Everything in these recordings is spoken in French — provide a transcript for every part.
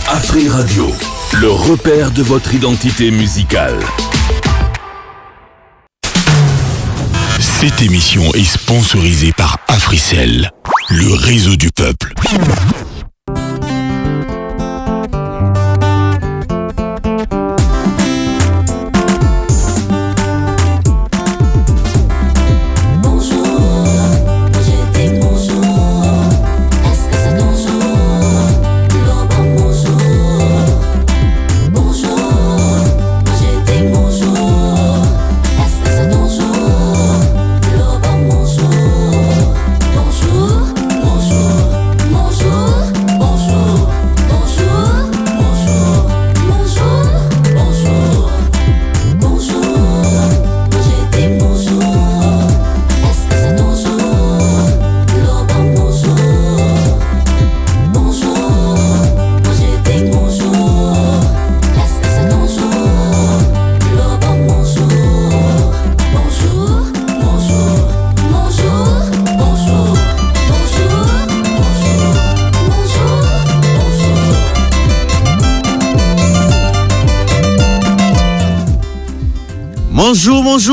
Afri Radio, le repère de votre identité musicale. Cette émission est sponsorisée par Africell, le réseau du peuple.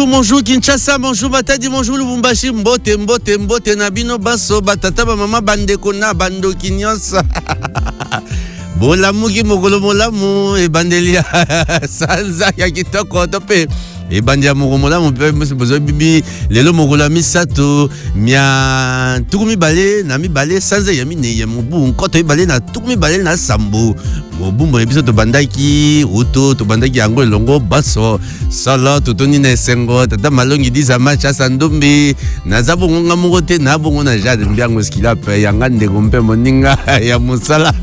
Bonjour Kinshasa, bonjour Matadi, bonjour Lubumbashi, mbote nabino baso batata ba mama bandeko na bando kinyosa. Bolamu ki mokolo molamu e bandelia sanza ya kitoko tope. E bandia mokomola mon père bozo bibi lelo mokola misato mia tukumi bale na mi bale sanza ya mine ya mobu nkoto e bale na tukumi bale na sambo mobumbo ebiso to bandaki uto to bandaki yango longo baso sala to toni na sengo tata malongi diza macha sandombe na zabongo ngamoko te na bongo na jade mbiango skila pe yanga ndeko mpe moninga ya musala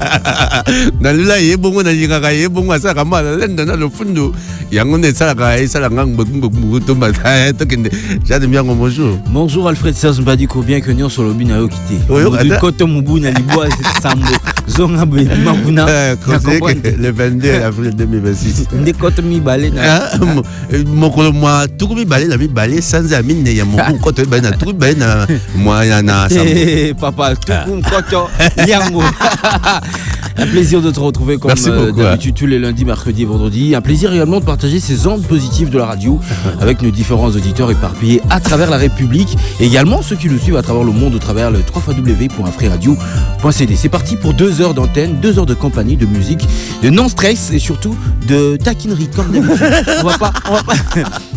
na lula yebongo na yinga yebongo asa kama na lenda na lofundo yango ne sala ka sala ngang bonjour Alfred Serge Mbadiko, bien que nous sur le bina quitté. Du côté Mubuna Liboa Sambo Zonga Makuna le 22 avril 2026. Des côtes mi balé na mokolo moi tout mi balé la mi balé sans amine ya mon côté ben na tout ben moi ya na papa tout côté yango. Un plaisir de te retrouver comme d'habitude tous les lundis, mercredis et vendredis. Un plaisir également de partager ces ondes positives de la radio avec nos différents auditeurs éparpillés à travers la République. Et également ceux qui nous suivent à travers le monde, à travers le www.afriradio.cd. C'est parti pour 2 heures d'antenne, 2 heures de compagnie, de musique, de non-stress et surtout de taquinerie comme d'habitude.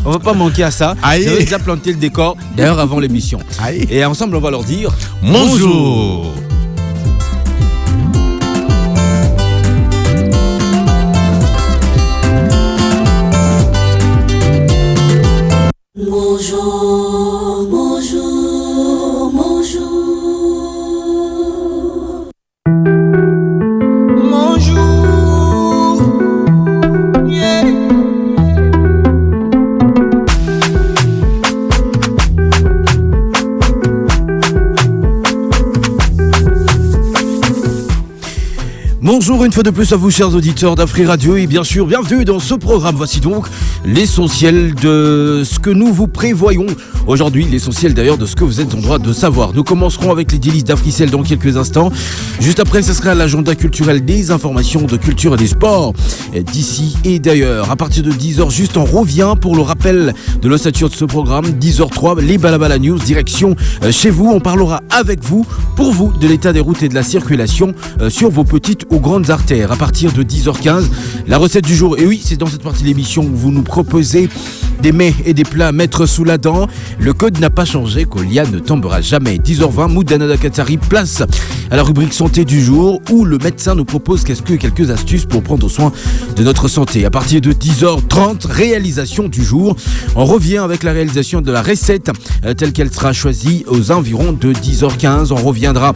On va pas manquer à ça. J'avais déjà planté le décor d'ailleurs avant l'émission. Et ensemble on va leur dire bonjour. Bonjour, bonjour, bonjour. Bonjour, yeah. Bonjour une fois de plus à vous chers auditeurs d'Afri Radio et bien sûr bienvenue dans ce programme. Voici donc l'essentiel de ce que nous vous prévoyons aujourd'hui, l'essentiel d'ailleurs de ce que vous êtes en droit de savoir. Nous commencerons avec les délices d'Africell dans quelques instants. Juste après ce sera l'agenda culturel, des informations de culture et des sports d'ici et d'ailleurs. À partir de 10h juste on revient pour le rappel de l'ossature de ce programme. 10h03 les Balabala News direction chez vous. On parlera avec vous, pour vous, de l'état des routes et de la circulation sur vos petites ou grandes artères. À partir de 10h15 la recette du jour. Et oui, c'est dans cette partie de l'émission où vous nous proposez des mets et des plats à mettre sous la dent. Le code n'a pas changé, Kolia ne tombera jamais. 10h20, Moudana Dakatari, place à la rubrique santé du jour où le médecin nous propose quelques astuces pour prendre soin de notre santé. À partir de 10h30, réalisation du jour. On revient avec la réalisation de la recette telle qu'elle sera choisie aux environs de 10h15. On reviendra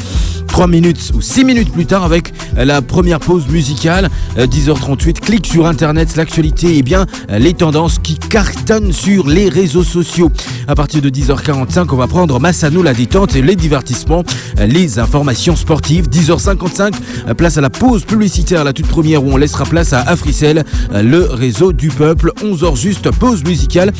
3 minutes ou 6 minutes plus tard avec la première pause musicale. 10h38, clic sur internet, l'actualité et bien les tendances qui cartonnent sur les réseaux sociaux. À partir de 10h45, on va prendre Massanou la détente et les divertissements, les informations sportives. 10h55, place à la pause publicitaire, la toute première où on laissera place à Africell, le réseau du peuple. 11h juste, pause musicale.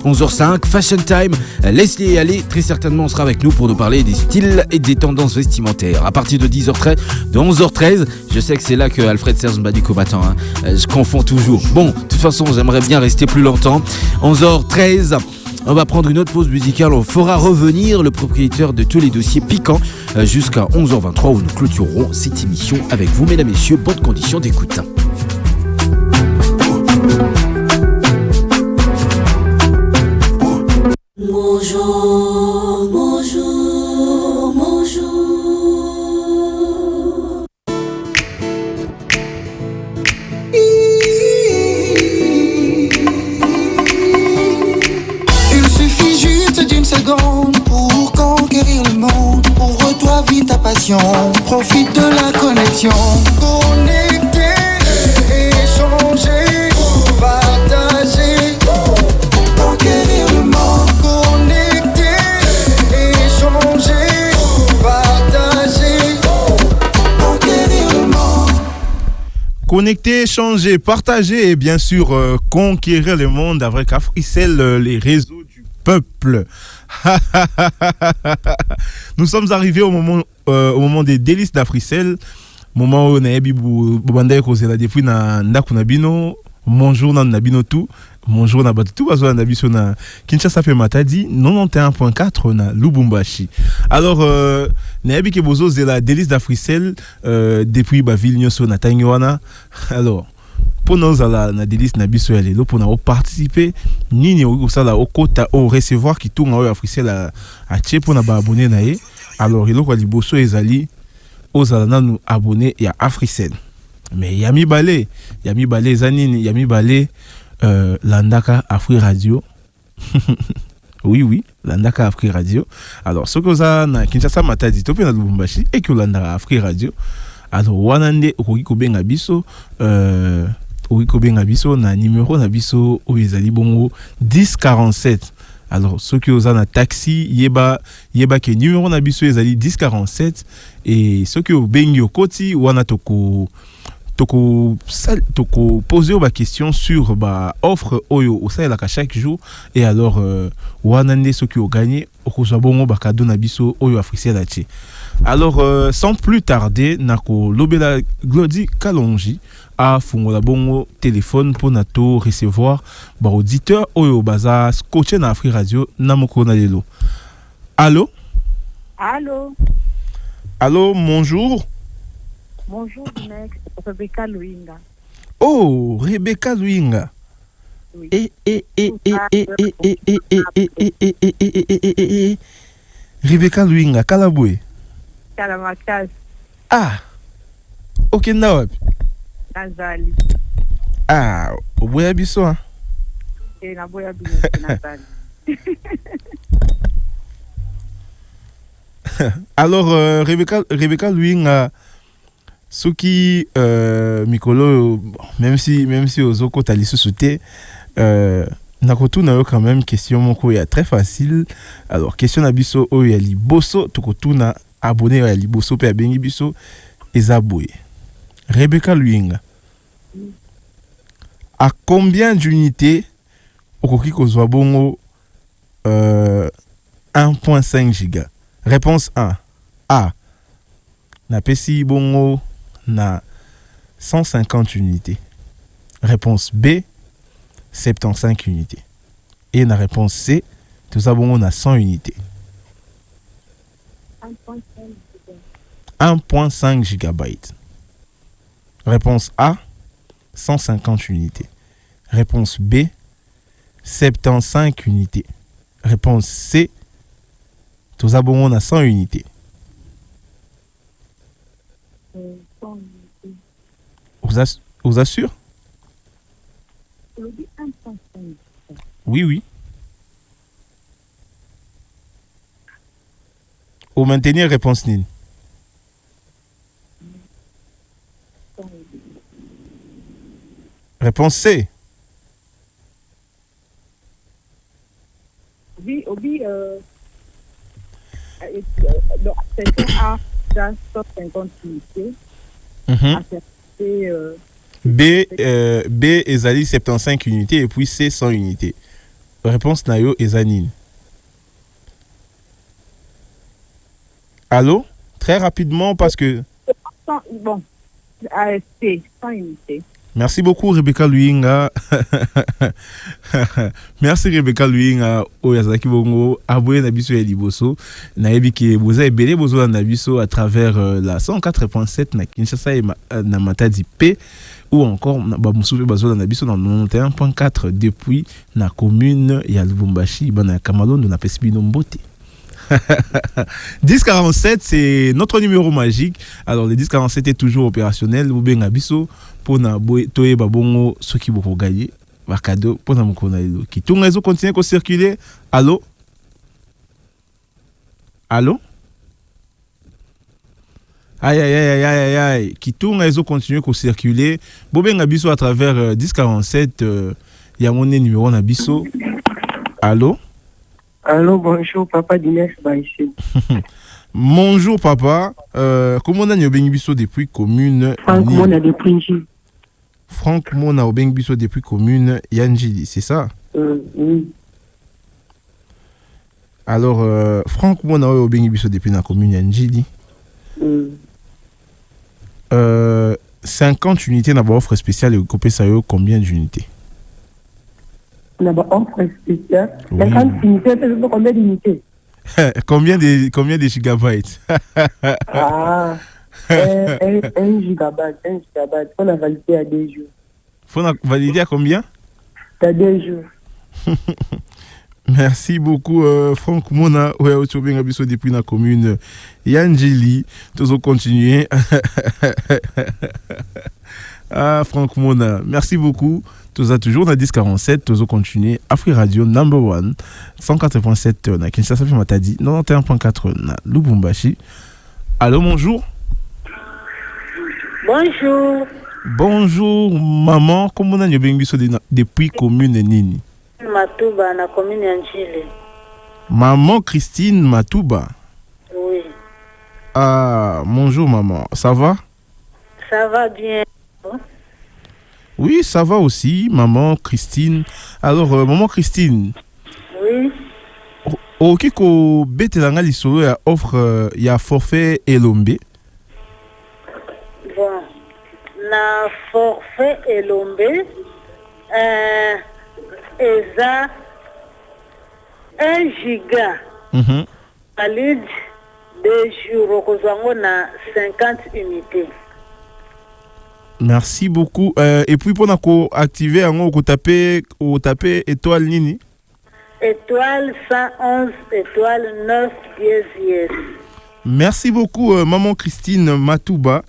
11h05, Fashion Time. Laissez aller, très certainement on sera avec nous pour nous parler des styles et des tendances vestimentaires. À partir de 10h13, de 11h13, je Je sais que c'est là que Alfred Serge m'a dit combattant. Je confonds toujours. Bon, de toute façon, j'aimerais bien rester plus longtemps. 11h13. On va prendre une autre pause musicale. On fera revenir le propriétaire de tous les dossiers piquants jusqu'à 11h23 où nous clôturerons cette émission avec vous, mesdames et messieurs. Bonnes conditions d'écoute. Bonjour, bonjour, bonjour. Il suffit juste d'une seconde pour conquérir le monde. Ouvre-toi vite ta passion, profite de la connexion. Connecter, échanger, partager, conquérir le monde. Connecter, échanger, partager, conquérir le monde. Connecter, échanger, partager et bien sûr conquérir le monde avec Africell, les réseaux du peuple. Nous sommes arrivés au moment des délices d'Africell, moment où Naebi Bobanda kozela depuis na ndaku na bino, bonjour na nabino tout, bonjour na batu tout bazo na biso na Kinshasa pe Matadi 91.4 na Lubumbashi. Alors Naebi ke bozo zela délices d'Africell depuis ba ville nyoso na Tangwana. Alors pour nous na délice na biso ya lelo pour na participer nini osala okota o recevoir qui tourne au Africell a tie pour na ba abonné na ye. Alors iloko liboso ezali ozala nanu abonné ya Africell. Mais yami balé zanini yami balé landaka Afri Radio. Oui, landaka Afri Radio. Alors ce que ça na Kinshasa Matadi to pe na Lubumbashi et que landaka Afri Radio. Alors wanande okoki kobenga biso na numéro na biso o ezali bongo 1047. Alors ceux qui osent na taxi yeba ke numéro na biso ezali 1047 et ceux qui bengi okoti wana toko poser ba question sur ba offre oyo osala ka chaque jour et alors wanande ceux qui ont gagné okozwa bongo ba cadeau na biso oyo Africell ati. Alors sans plus tarder nako lobela Glody Kalonji a fungola bongo téléphone pour nato recevoir ba auditeur oyo baza scotché na Afri Radio na moko na lelo. Allô? Allô, bonjour. Bonjour, mec. Rebecca Louinga. Oh, Rebecca Louinga. Oui. Rebecca Louinga, Kalaboué. Kalamakas. Ah. Ok, na wapi? Nazali. Ah, oboya biso hein. Naboya biso Nazali. Alors Rebecca Louinga Suki Mikolo, même si Ozoko t'a lisusuté, nakotu na yo quand même question moko ya très facile. Alors question na biso o ya liboso tokotu na abonné ya liboso pe abengi biso ezaboué. Rebecca Louinga, à combien d'unités okoki kozwa bongo 1.5 giga? Réponse 1. A. Na pesi bongo na 150 unités. Réponse B. 75 unités. Et la réponse C. Tout ça bongo na 100 unités. 1.5 gigabytes. Réponse A. 150 unités. Réponse B. 75 unités. Réponse C. Tout ça bon on a 100 unités. Vous assure? Oui. Au maintenir réponse nil. Réponse C. Oui, c'est A dans 150 unités. B ezali 75 unités et puis C 100 unités. Réponse nayo ezanine. Allô? Très rapidement parce que bon, AFP, sans unité. Merci beaucoup Rebecca Luinga. Merci Rebecca Luinga oyazaki bongo aboye na biso ya liboso na yebi ke boza ebele bozo na biso à travers la 104.7 na Kinshasa et na Matadi P ou encore ba musupe bazo na biso na 91.4 depuis na commune ya Lubumbashi bana Kamalondo na Pesibino Mbote. 1047 c'est notre numéro magique. Alors le 1047 est toujours opérationnel. Bobenga biso pona toye babongo soki boko gagner ba cadeau pona mukona lelo. Qui tout réseau continue à circuler. Allô? Allô? Aïe aïe aïe aïe aïe aïe. Qui tout réseau continue à circuler. Bobenga biso à travers 1047 il y a mon numéro na biso. Allô? Allô, bonjour, papa d'Inès Baïsé. Bonjour, papa. Comment on a eu Bengibiso depuis commune Franck Mona de Pringi. Franck Mona au Bengibiso depuis commune Yanjili, c'est ça? Oui. Alors, Franck Mona au Bengibiso depuis la commune Yanjili. 50 unités dans offre spéciale et coupé ça combien d'unités? On a offre spéciale. Oui. 50 unités, c'est combien d'unités? Combien de gigabytes? Ah, 1 gigabyte, 1 gigabyte. On a validé à 2 jours. Faut valider à combien? À 2 jours. Merci beaucoup, Franck Mona. Ouais, au Tchobingabiso depuis la commune Yanjili. Tous on continuer. Ah, Franck Mona, merci beaucoup. Tous toujours dans 1047, tous on continuer. Afri Radio number 1, 104.7 na Kinshasa Matadi, 91.4 na Lubumbashi. Allô, bonjour. Bonjour. Bonjour, maman. Comment on a Bengibiso depuis commune Nini? Matouba, na commune Yanjili. Maman Christine Matouba. Oui. Ah, bonjour maman. Ça va? Ça va bien. Oui, ça va aussi, maman Christine. Alors, maman Christine. Oui. Au Kiko Betelanga Lisolo ya offre ya forfait Elombe. Bon. Na forfait Elombe. Eza 1 giga. Valide 2 jours. Okozango na 50 unités. Merci beaucoup. Et puis pour activer on taper étoile nini? Étoile 111 étoile 9 dièse. Merci beaucoup maman Christine Matouba.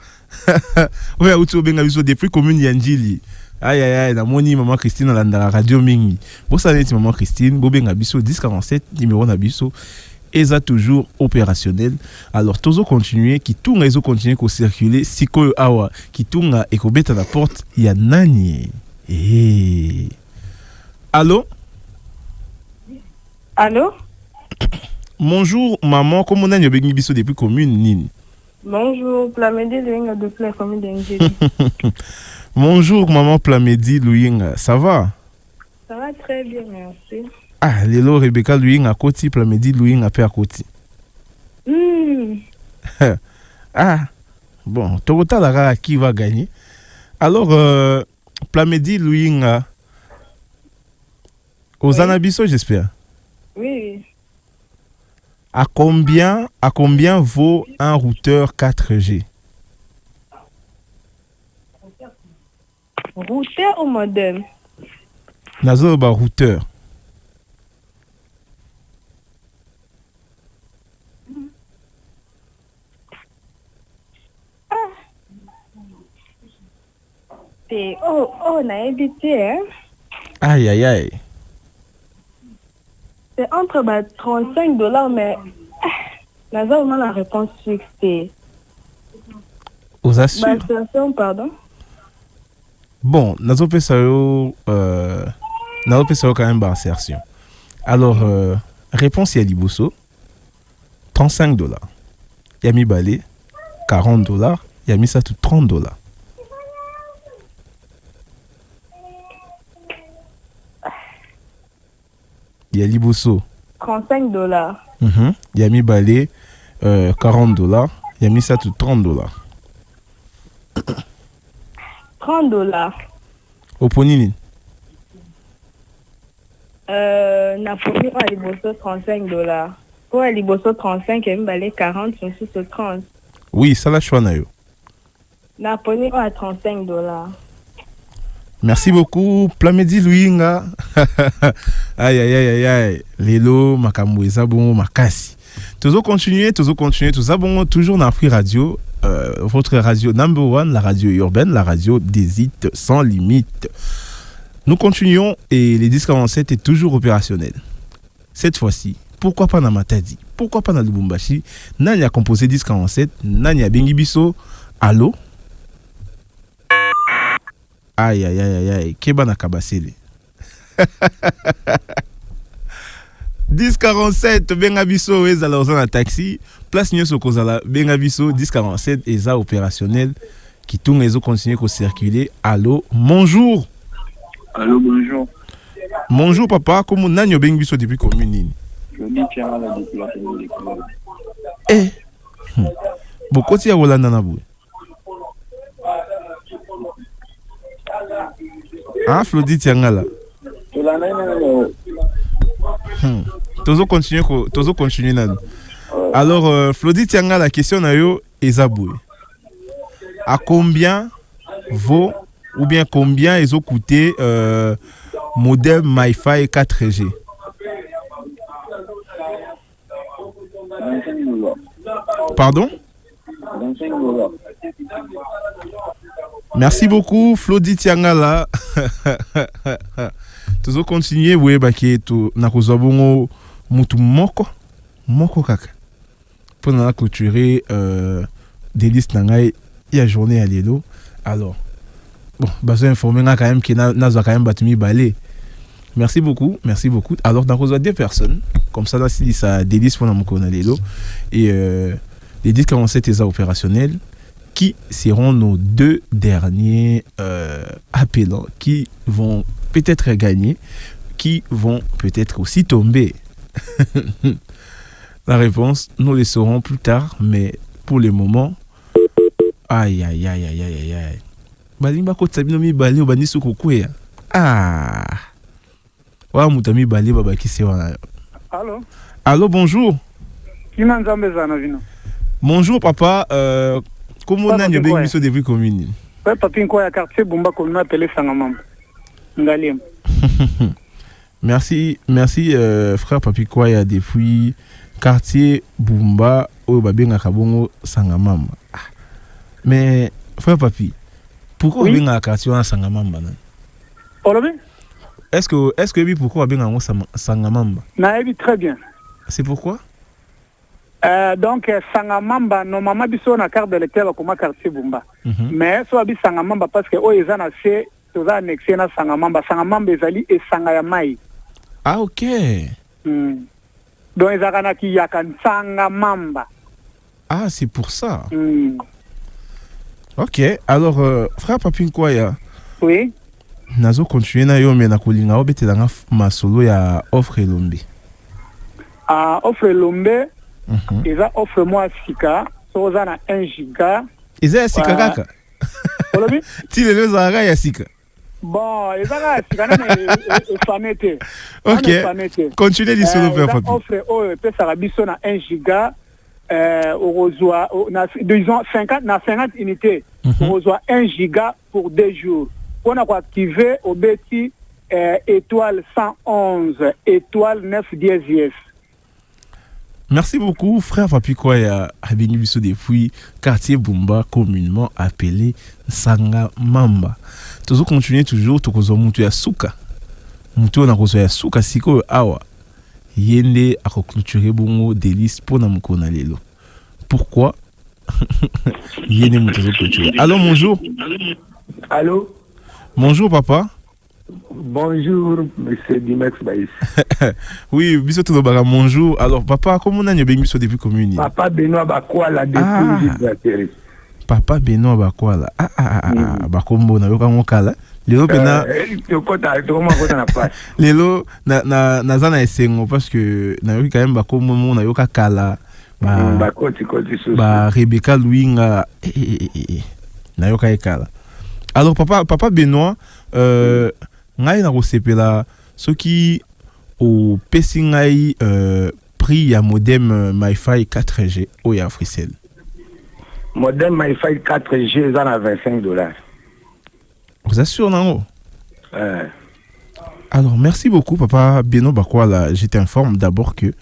Ouais, auto benga biso depuis commune Yanjili. Aïe aïe aïe, la moni maman Christine à la radio mingi. Pour ça maman Christine, bobenga biso 1047 numéro na biso. Eza toujours opérationnel. Alors, tozo continuer, qui tout réseau continue à circuler, siko awa, qui tourne et qu'on bête à la porte, il y a nani. Allô? Allô? Bonjour, maman, comment on a eu Bengibiso depuis commune Nini? Bonjour, Plamedi Louinga depuis la commune d'Angélie. Bonjour, maman Plamedi Louinga, ça va? Ça va très bien, merci. Ah, Lélo Rebecca Louinga à côté, Plamedi Louinga à côté. Ah, bon, Toyota qui va gagner? Alors, Plamedi Louinga, aux Anabiso, j'espère. Oui. À combien vaut un routeur 4G? Routeur ou modem? Nazo ba routeur. On a évité, hein? Aïe, aïe, aïe. C'est entre $35, mais là, on a la réponse fixée. Aux assure. Pardon? Bon, nous avons quand même insertion. Alors, réponse à Liboso, $35. Yami Balé, $40. Yami Satou, $30. Il y a Liboso. $35. Yami Balé, $40. Yami Satou, $30. $30. Oponini. Napoli à Liboso $35. Pour à Liboso 35 et Mbale 40, je suis sur 30. Oui, ça la choix nayo. Napoli à $35. Merci beaucoup. Plamedi Louinga. Aïe aïe aïe aïe. Lelo makambo ezabongo makasi. Toujours continuer, tout ça bon toujours dans Free Radio, votre radio number one, la radio urbaine, la radio des hits sans limite. Nous continuons et les 1047 est toujours opérationnel. Cette fois-ci, pourquoi pas dans Matadi, pourquoi pas dans Lubumbashi, Nani a composé 1047, Nani a bengi biso, allô? Aïe aïe aïe aïe, Keba na kabasele. 1047 benga biso ezala oza taxi, place nyonso kozala benga biso 1047 eza opérationnel qui tourne ezo continuer ko circuler. Allô, bonjour. Allô, bonjour. Bonjour papa, comment nani bengi biso depuis commune? Je dis tiens la depuis la commune. Eh. Bokoti ya Holanda na bu. Ah, Flodi Tiangala. Tozo continuer nan. Alors Flodi Tiangala, la question na yo ezaboué. À combien vaut ou bien combien ils ont coûté modem MiFi 4G? Pardon? Merci beaucoup, Flodi Tiangala. Toujours continuer, oui, baki to nakozabongo mutu moko kaka. Pour nous clôturer des listes nangai y a journée à l'élo. Alors, bon, besoin informer quand même que nazo quand même batumi balé. Merci beaucoup. Alors, dans deux personnes, comme ça là si ça délice pour nous connaître l'élo et les 1047 est opérationnel. Qui seront nos deux derniers appelants qui vont peut-être gagner, qui vont peut-être aussi tomber? La réponse, nous les saurons plus tard, mais pour le moment, aïe aïe aïe aïe aïe aïe. Balimba ko tsabinomi bali obani sukukuya. Ah. Wa mutami bali baba kisi wana. Allô? Allô, bonjour. Kina nzambe zana vino. Bonjour papa, comment on a une bénédiction de vie commune? Ouais, papi quoi ya quartier Bumba qu'on a appelé Sangamam. Ngalim. Merci frère papi quoi ya depuis quartier Bumba au Babenga Kabongo Sangamam. Mais frère papi, pourquoi oui? Babenga quartier Sangamam nan? Olobi? Est-ce que pourquoi Babenga Sangamam? Na ebi très bien. C'est pourquoi? Donc Sangamamba normalement biso na carte d'électeur comme quartier Bumba. Mais so abi Sangamamba parce que o ezana c'est toza annexé na Sangamamba ezali et Sangaya Mai. Ah OK. Donc ezakana ki yakan Sangamamba. Ah, c'est pour ça. OK. Alors frère Papin Kwaya. Oui. Nazo continuer na yo mena kolinga obetelanga masolo ya offre Lombe. Ah, offre Lombe. Ils ont offert moi Sika, so za na 1 giga. Ils ont Sika kaka. Olobi? Ti le zara ya Sika. Bon, ils ont Sika na fanete. OK. Continuez l'histoire faire papi. Offre pesa biso na 1 giga au reçoit disons 50 unités. On reçoit 1 giga pour 2 jours. On a activé au beti étoile 111 étoile 9 dièse. Merci beaucoup, frère Papi Kwaya, Abini Biso depuis quartier Bumba, communément appelé Sangamamba. Toujours continuer toujours, tokozo mutu ya suka. Mutu na kozo ya suka siko awa. Yende a clôturer bongo délice pour namukona lelo. Pourquoi? Yende mutu zo clôturer. Allô, bonjour. Allô. Bonjour papa. Bonjour, monsieur Dimax Baïs. Oui, biso tout le bonjour. Alors, papa, comment on a bien biso depuis commune? Papa Benoît Bakwala depuis Papa Benoît Bakwala. Bakombo na yoka ngokala. Lelo pena. Lelo na zana esengo parce que na yoka quand même bakombo na yoka kala. Bakoti Rebecca Louinga na yoka ekala. Alors papa Benoît, ngai na kosepela soki au pesi ngai prix ya modem MiFi 4G au ya Africell. Modem MiFi 4G ça na $25. Vous assure non? Alors merci beaucoup papa Benoît Bakwala, je t'informe d'abord que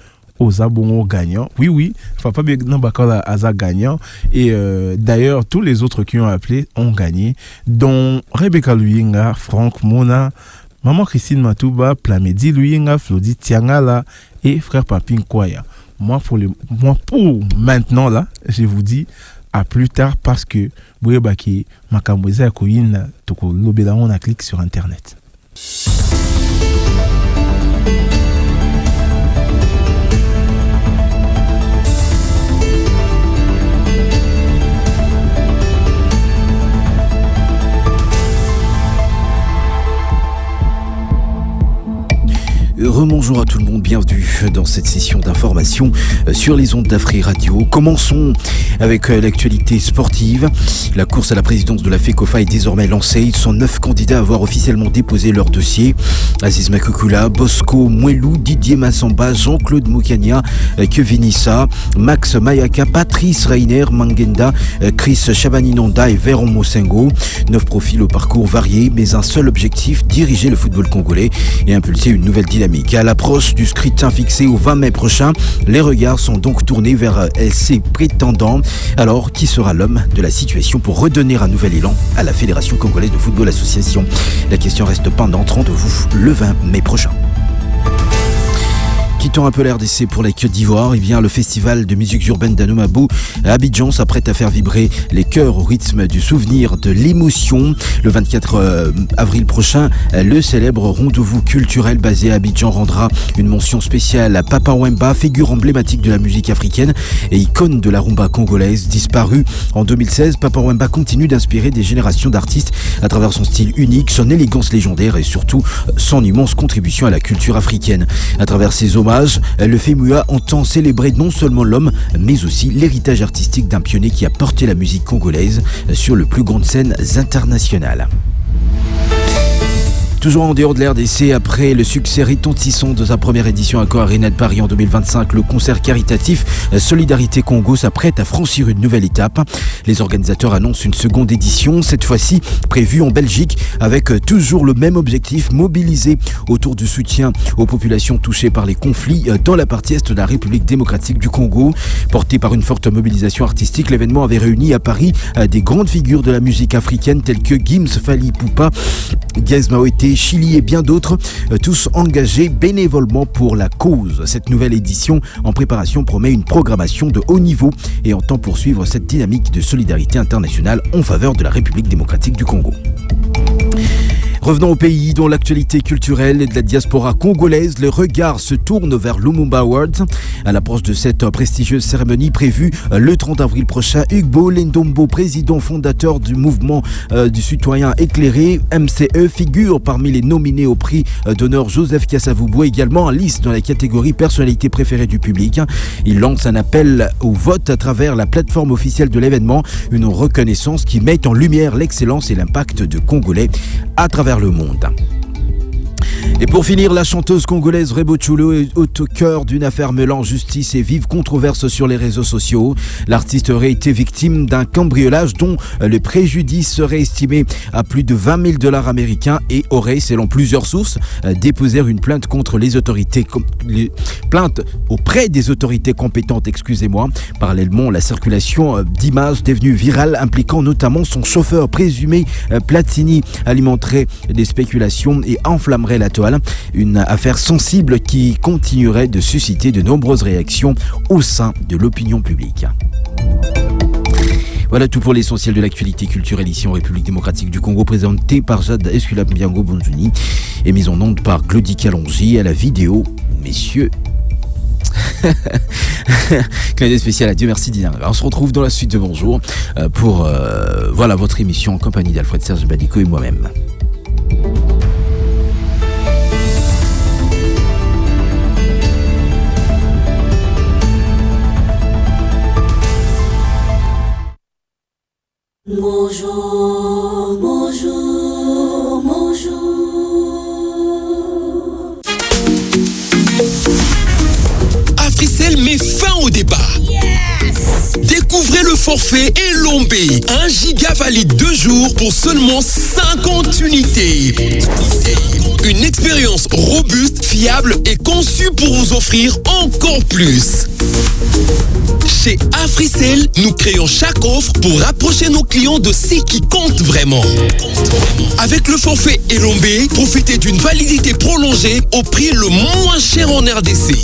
Oza Bongo gagnant. Oui, papa Benoît Bakwala Aza gagnant et d'ailleurs tous les autres qui ont appelé ont gagné, dont Rebecca Luyinga, Franck Mona, Maman Christine Matouba, Plamedi Luyinga, Flodi Tiangala et frère Papin Kwaya. Moi pour maintenant là, je vous dis à plus tard parce que Bouébaki Makamweza Yakoyin Toko Lobela on a cliqué sur internet. Rebonjour à tout le monde, bienvenue dans cette session d'information sur les ondes d'Afri Radio. Commençons avec l'actualité sportive. La course à la présidence de la FECOFA est désormais lancée. Ils sont 9 candidats à avoir officiellement déposé leur dossier. Aziz Makukula, Bosco Mouelou, Didier Massamba, Jean-Claude Moukania, Kevinissa, Max Mayaka, Patrice Reiner, Mangenda, Chris Chabaninonda et Véron Mosengo. 9 profils au parcours varié, mais un seul objectif, diriger le football congolais et impulser une nouvelle dynamique. À l'approche du scrutin fixé au 20 mai prochain, les regards sont donc tournés vers ces prétendants. Alors, qui sera l'homme de la situation pour redonner un nouvel élan à la Fédération Congolaise de Football Association? La question reste pendante, rendez-vous le 20 mai prochain. Quittons un peu l'RDC pour la Côte d'Ivoire. Eh bien, le festival de musique urbaine d'Anoumabou à Abidjan s'apprête à faire vibrer les cœurs au rythme du souvenir de l'émotion. Le 24 avril prochain, le célèbre rendez-vous culturel basé à Abidjan rendra une mention spéciale à Papa Wemba, figure emblématique de la musique africaine et icône de la rumba congolaise. Disparu en 2016, Papa Wemba continue d'inspirer des générations d'artistes à travers son style unique, son élégance légendaire et surtout son immense contribution à la culture africaine. À travers ses hommages, le FEMUA entend célébrer non seulement l'homme, mais aussi l'héritage artistique d'un pionnier qui a porté la musique congolaise sur les plus grandes scènes internationales. Toujours en dehors de l'RDC, après le succès retentissant de sa première édition à Accor Arena de Paris en 2025, le concert caritatif Solidarité Congo s'apprête à franchir une nouvelle étape. Les organisateurs annoncent une seconde édition, cette fois-ci prévue en Belgique, avec toujours le même objectif, mobiliser autour du soutien aux populations touchées par les conflits dans la partie est de la République démocratique du Congo. Porté par une forte mobilisation artistique, l'événement avait réuni à Paris des grandes figures de la musique africaine telles que Gims, Fally Ipupa, Gaz Maoete, Chili et bien d'autres, tous engagés bénévolement pour la cause. Cette nouvelle édition en préparation promet une programmation de haut niveau et entend poursuivre cette dynamique de solidarité internationale en faveur de la République démocratique du Congo. Revenons au pays dont l'actualité culturelle et de la diaspora congolaise, les regards se tournent vers Lumumba Awards. À l'approche de cette prestigieuse cérémonie prévue le 30 avril prochain, Ugbo Lendombo, président fondateur du mouvement du citoyen éclairé, MCE, figure parmi les nominés au prix d'honneur Joseph Kasavubu, également en liste dans la catégorie personnalité préférée du public. Il lance un appel au vote à travers la plateforme officielle de l'événement, une reconnaissance qui met en lumière l'excellence et l'impact de Congolais à travers le monde. Et pour finir, la chanteuse congolaise Rebo Chulo est au cœur d'une affaire mêlant justice et vive controverse sur les réseaux sociaux. L'artiste aurait été victime d'un cambriolage dont le préjudice serait estimé à plus de $20 000 américains et aurait, selon plusieurs sources, déposé une plainte contre les autorités, plainte auprès des autorités compétentes, Parallèlement, la circulation d'images devenues virales impliquant notamment son chauffeur présumé Platini alimenterait des spéculations et enflammerait la toile. Une affaire sensible qui continuerait de susciter de nombreuses réactions au sein de l'opinion publique. Voilà tout pour l'essentiel de l'actualité culturelle ici en République démocratique du Congo, présenté par Jade Esculap Mbiango Bonjouni et mise en onde par Claudie Calongi à la vidéo, messieurs. Clin d'œil spécial à Dieu merci Dina. On se retrouve dans la suite de Bonjour pour voilà votre émission en compagnie d'Alfred Serge Badico et moi-même. Bonjour, bonjour. forfait Elombé. 1 giga valide 2 jours pour seulement 50 unités. Une expérience robuste, fiable et conçue pour vous offrir encore plus. Chez Africell, nous créons chaque offre pour rapprocher nos clients de ce qui compte vraiment. Avec le forfait Elombé, profitez d'une validité prolongée au prix le moins cher en RDC.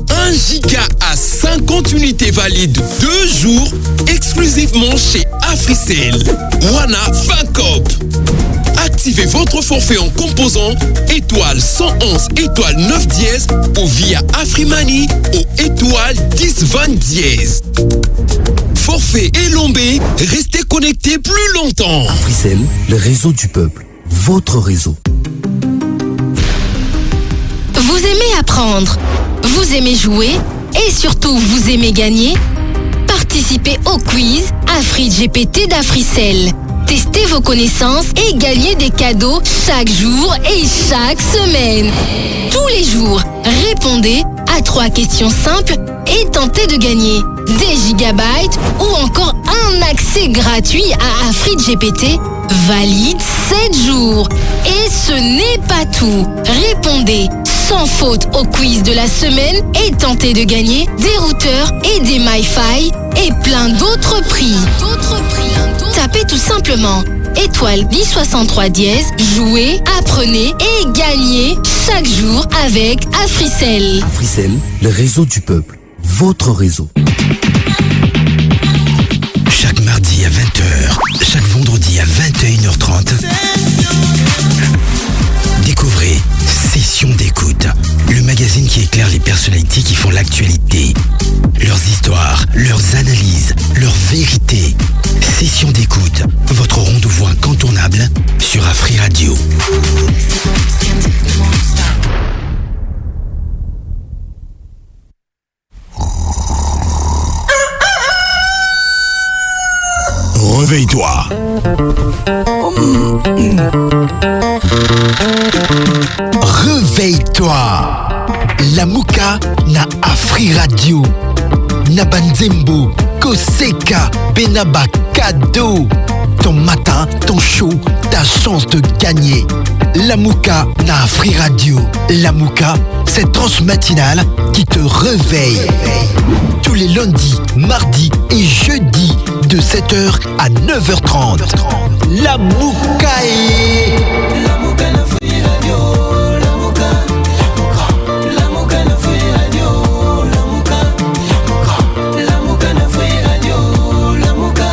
1 giga à 50 unités valides 2 jours exclusivement chez Africell. Wana Fancop. Activez votre forfait en composant étoile 111 étoile 9 dièse ou via Afrimani au étoile 10 20 dièse. Forfait Elombé, restez connectés plus longtemps. Africell, le réseau du peuple, votre réseau. Vous aimez apprendre, vous aimez jouer et surtout vous aimez gagner? Participez au quiz AfriGPT d'Africell. Testez vos connaissances et gagnez des cadeaux chaque jour et chaque semaine. Tous les jours, répondez à 3 questions simples et tentez de gagner des gigabytes ou encore un accès gratuit à AfriGPT valide 7 jours. Et ce n'est pas tout. Répondez sans faute au quiz de la semaine et tentez de gagner des routeurs et des MiFi et plein d'autres prix. Tapez tout simplement étoile 1063 dièse, jouez, apprenez et gagnez chaque jour avec Africell. Africell, le réseau du peuple, votre réseau. Chaque mardi à 20h, chaque vendredi à 21h30, découvrez Session d'écoute, le magazine qui éclaire les personnalités qui font l'actualité. Leurs histoires, leurs analyses, leurs vérités. Session d'écoute, votre rendez-vous incontournable sur Afri Radio. Réveille-toi. Réveille-toi. La Mouka na Afri Radio. Nabanzembo, Koseka, Benaba, cadeau. Ton matin, ton show, ta chance de gagner. La Mouka na Afri Radio. La Mouka, cette tranche matinale qui te réveille. Tous les lundis, mardis et jeudis de 7h à 9h30. La Mouka est... La Mouka na Afri Radio. La Mouka. La Mouka na Afri Radio. La Mouka. La Mouka na Afri Radio. La Mouka.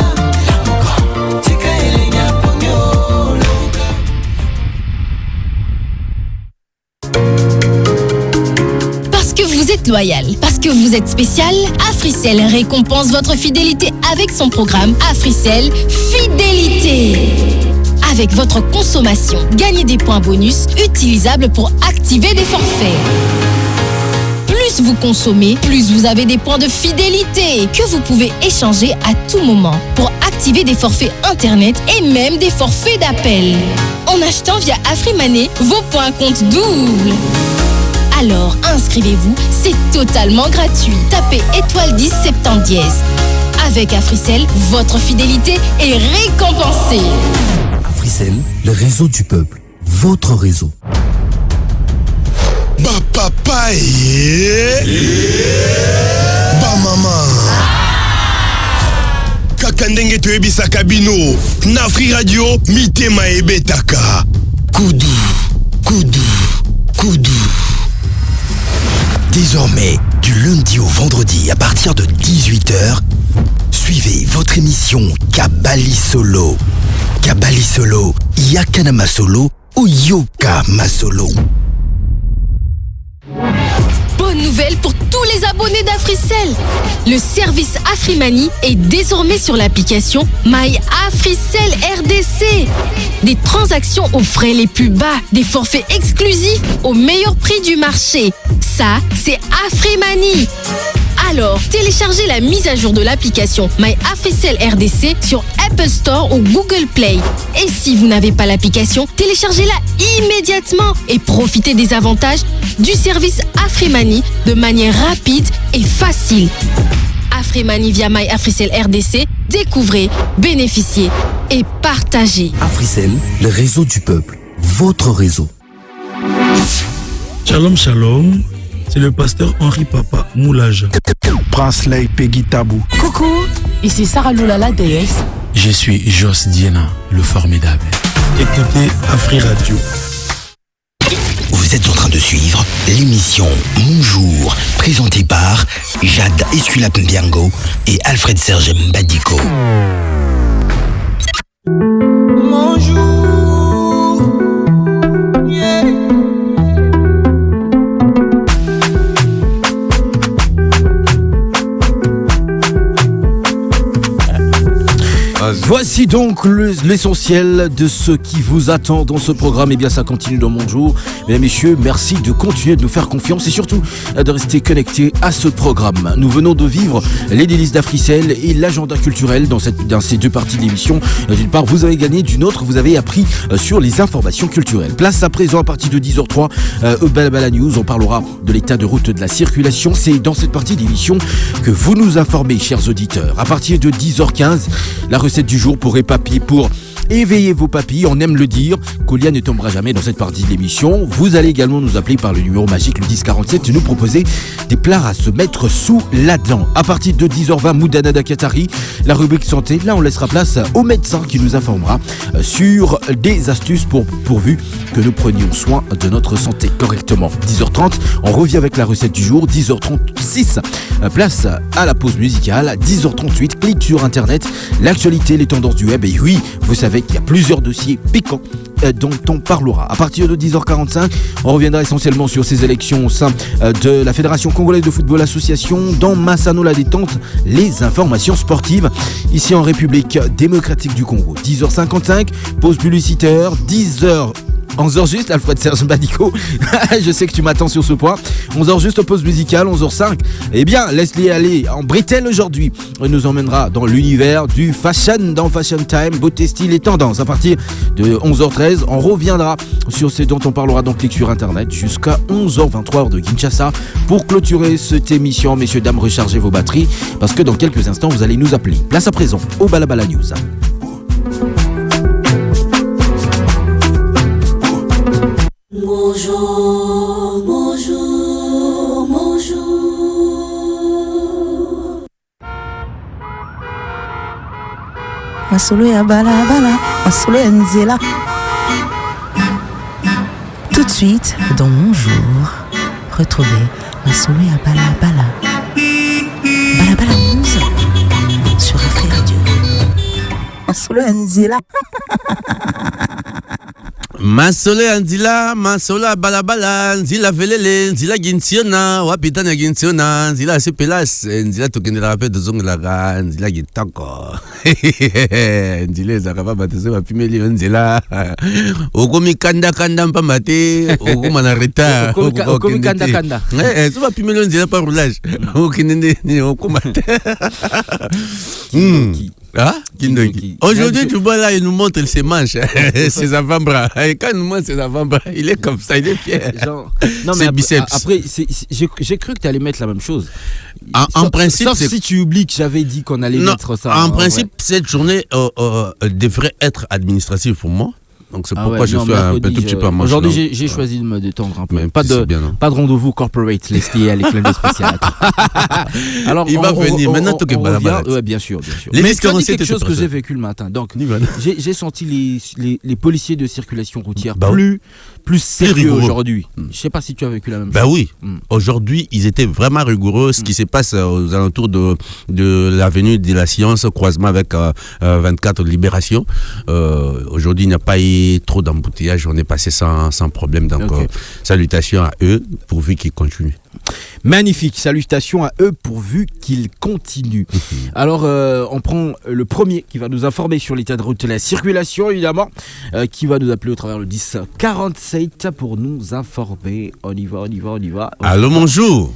Tika elenya ponyo. La Mouka. Parce que vous êtes loyal, parce que vous êtes spécial, Africell récompense votre fidélité avec son programme Africell Fidélité. Avec votre consommation, gagnez des points bonus utilisables pour activer des forfaits. Plus vous consommez, plus vous avez des points de fidélité que vous pouvez échanger à tout moment pour activer des forfaits internet et même des forfaits d'appel. En achetant via Afrimané, vos points comptent double. Alors inscrivez-vous, c'est totalement gratuit. Tapez étoile 10 70 dièse. Avec Africell, votre fidélité est récompensée. Africell, le réseau du peuple, votre réseau. Ba papa ba mama kakandenge toyebisaka bino na Afri Radio mitema ebetaka kudu kudu kudu. Désormais, du lundi au vendredi à partir de 18h, suivez votre émission Kabali Solo. Kabali Solo, Yakanama Solo ou Yoka Masolo. Bonne nouvelle pour tous les abonnés d'Africell. Le service Afrimani est désormais sur l'application My Africell RDC. Des transactions aux frais les plus bas, des forfaits exclusifs au meilleur prix du marché. Ça, c'est Afrimani. Alors, téléchargez la mise à jour de l'application My Africell RDC sur Apple Store ou Google Play. Et si vous n'avez pas l'application, téléchargez-la immédiatement et profitez des avantages du service Afrimani de manière rapide et facile. Afrimani via My Africell RDC. Découvrez, bénéficiez et partagez. Africell, le réseau du peuple. Votre réseau. Shalom, shalom. C'est le pasteur Henri Papa Moulage. Prince-Lay Peggy Tabou. Coucou, ici Sarah Lula la déesse. Je suis Jos Diena, le formidable. Écoutez Afri Radio. Vous êtes en train de suivre l'émission Bonjour, présentée par Jade Esculap Mbiango et Alfred Serge Mbadiko. Voici donc l'essentiel de ce qui vous attend dans ce programme. Et bien ça continue dans mon jour. Mesdames et messieurs, merci de continuer de nous faire confiance et surtout de rester connectés à ce programme. Nous venons de vivre les délices d'Africell et l'agenda culturel dans ces deux parties de l'émission. D'une part, vous avez gagné, d'une autre, vous avez appris sur les informations culturelles. Place à présent à partir de 10h03 Balabala News. On parlera de l'état de route de la circulation. C'est dans cette partie de l'émission que vous nous informez, chers auditeurs. À partir de 10h15, la recette du jour pour éveiller vos papilles, on aime le dire. Colia ne tombera jamais dans cette partie de l'émission. Vous allez également nous appeler par le numéro magique, le 1047, et nous proposer des plats à se mettre sous la dent. À partir de 10h20, Moudana Dakatari, la rubrique santé. Là, on laissera place au médecin qui nous informera sur des astuces pourvu que nous prenions soin de notre santé correctement. 10h30, on revient avec la recette du jour. 10h36, place à la pause musicale. 10h38, clic sur Internet, l'actualité, les tendances du web. Et oui, vous savez qu'il y a plusieurs dossiers piquants dont on parlera. À partir de 10h45, on reviendra essentiellement sur ces élections au sein de la Fédération Congolaise de Football Association. Dans Massano la détente, les informations sportives ici en République démocratique du Congo. 10h55, pause publicitaire. 11h juste, Alfred Serge Mbadiko. Je sais que tu m'attends sur ce point. 11h juste, pause musicale. 11h05. Eh bien, laisse-les aller en bretelle aujourd'hui. On nous emmènera dans l'univers du fashion, dans Fashion Time, beauté, style et tendance. À partir de 11h13, on reviendra sur ce dont on parlera donc sur Internet jusqu'à 11h23 heure de Kinshasa. Pour clôturer cette émission, messieurs, dames, rechargez vos batteries parce que dans quelques instants, vous allez nous appeler. Place à présent au Balabala News. Bonjour, bonjour, bonjour. Masolo ya balabala, masolo ya nzela. Tout de suite, dans Mon Jour, retrouvez Masolo ya balabala. Balabala News sur Afri Radio. Masolo ya nzela. Masole Anzila, Masola Balabala, Nzila Velele, Nzila Gintiona, Wapitana Gintiona, Nzila Sepelas, Nzila Tokende la Rapet de Zonglaga, Nzila Gitako. Nzila Zakaba Batese Wapimeli, Nzila. Okomi Kanda Kanda Mpamate, Okomanareta. Okomi Kanda Kanda. Ça va Pimeli, Nzila par roulage. Okinende, Okomate. Ah, aujourd'hui, tu vois là, il nous montre ses manches, ses avant-bras. Et quand il nous montre ses avant-bras, il est comme ça, il est fier. Genre, non, mais biceps. Après, j'ai cru que tu allais mettre la même chose. En principe, sauf si tu oublies que j'avais dit qu'on allait mettre ça. En principe, cette journée devrait être administrative pour moi. Donc c'est pourquoi je suis un petit peu à manche. Aujourd'hui, j'ai choisi de me détendre un peu. Pas de rendez-vous corporate, lesté à l'école spéciale. Alors, il va venir. Maintenant, tu es bien sûr. Mais tu as dit quelque chose que j'ai vécu le matin. Donc, j'ai senti les policiers de circulation routière plus sérieux aujourd'hui. Je ne sais pas si tu as vécu la même chose. Bah oui. Aujourd'hui, ils étaient vraiment rigoureux. Ce qui se passe aux alentours de l'avenue de la Science, croisement avec 24 Libération. Aujourd'hui, il n'y a pas eu trop d'embouteillage, on est passé sans problème. Donc, salutations à eux, pourvu qu'ils continuent. Magnifique, salutations à eux pourvu qu'ils continuent. Alors, on prend le premier qui va nous informer sur l'état de route de la circulation, évidemment, qui va nous appeler au travers le 1047 pour nous informer. On y va. Allô, bonjour.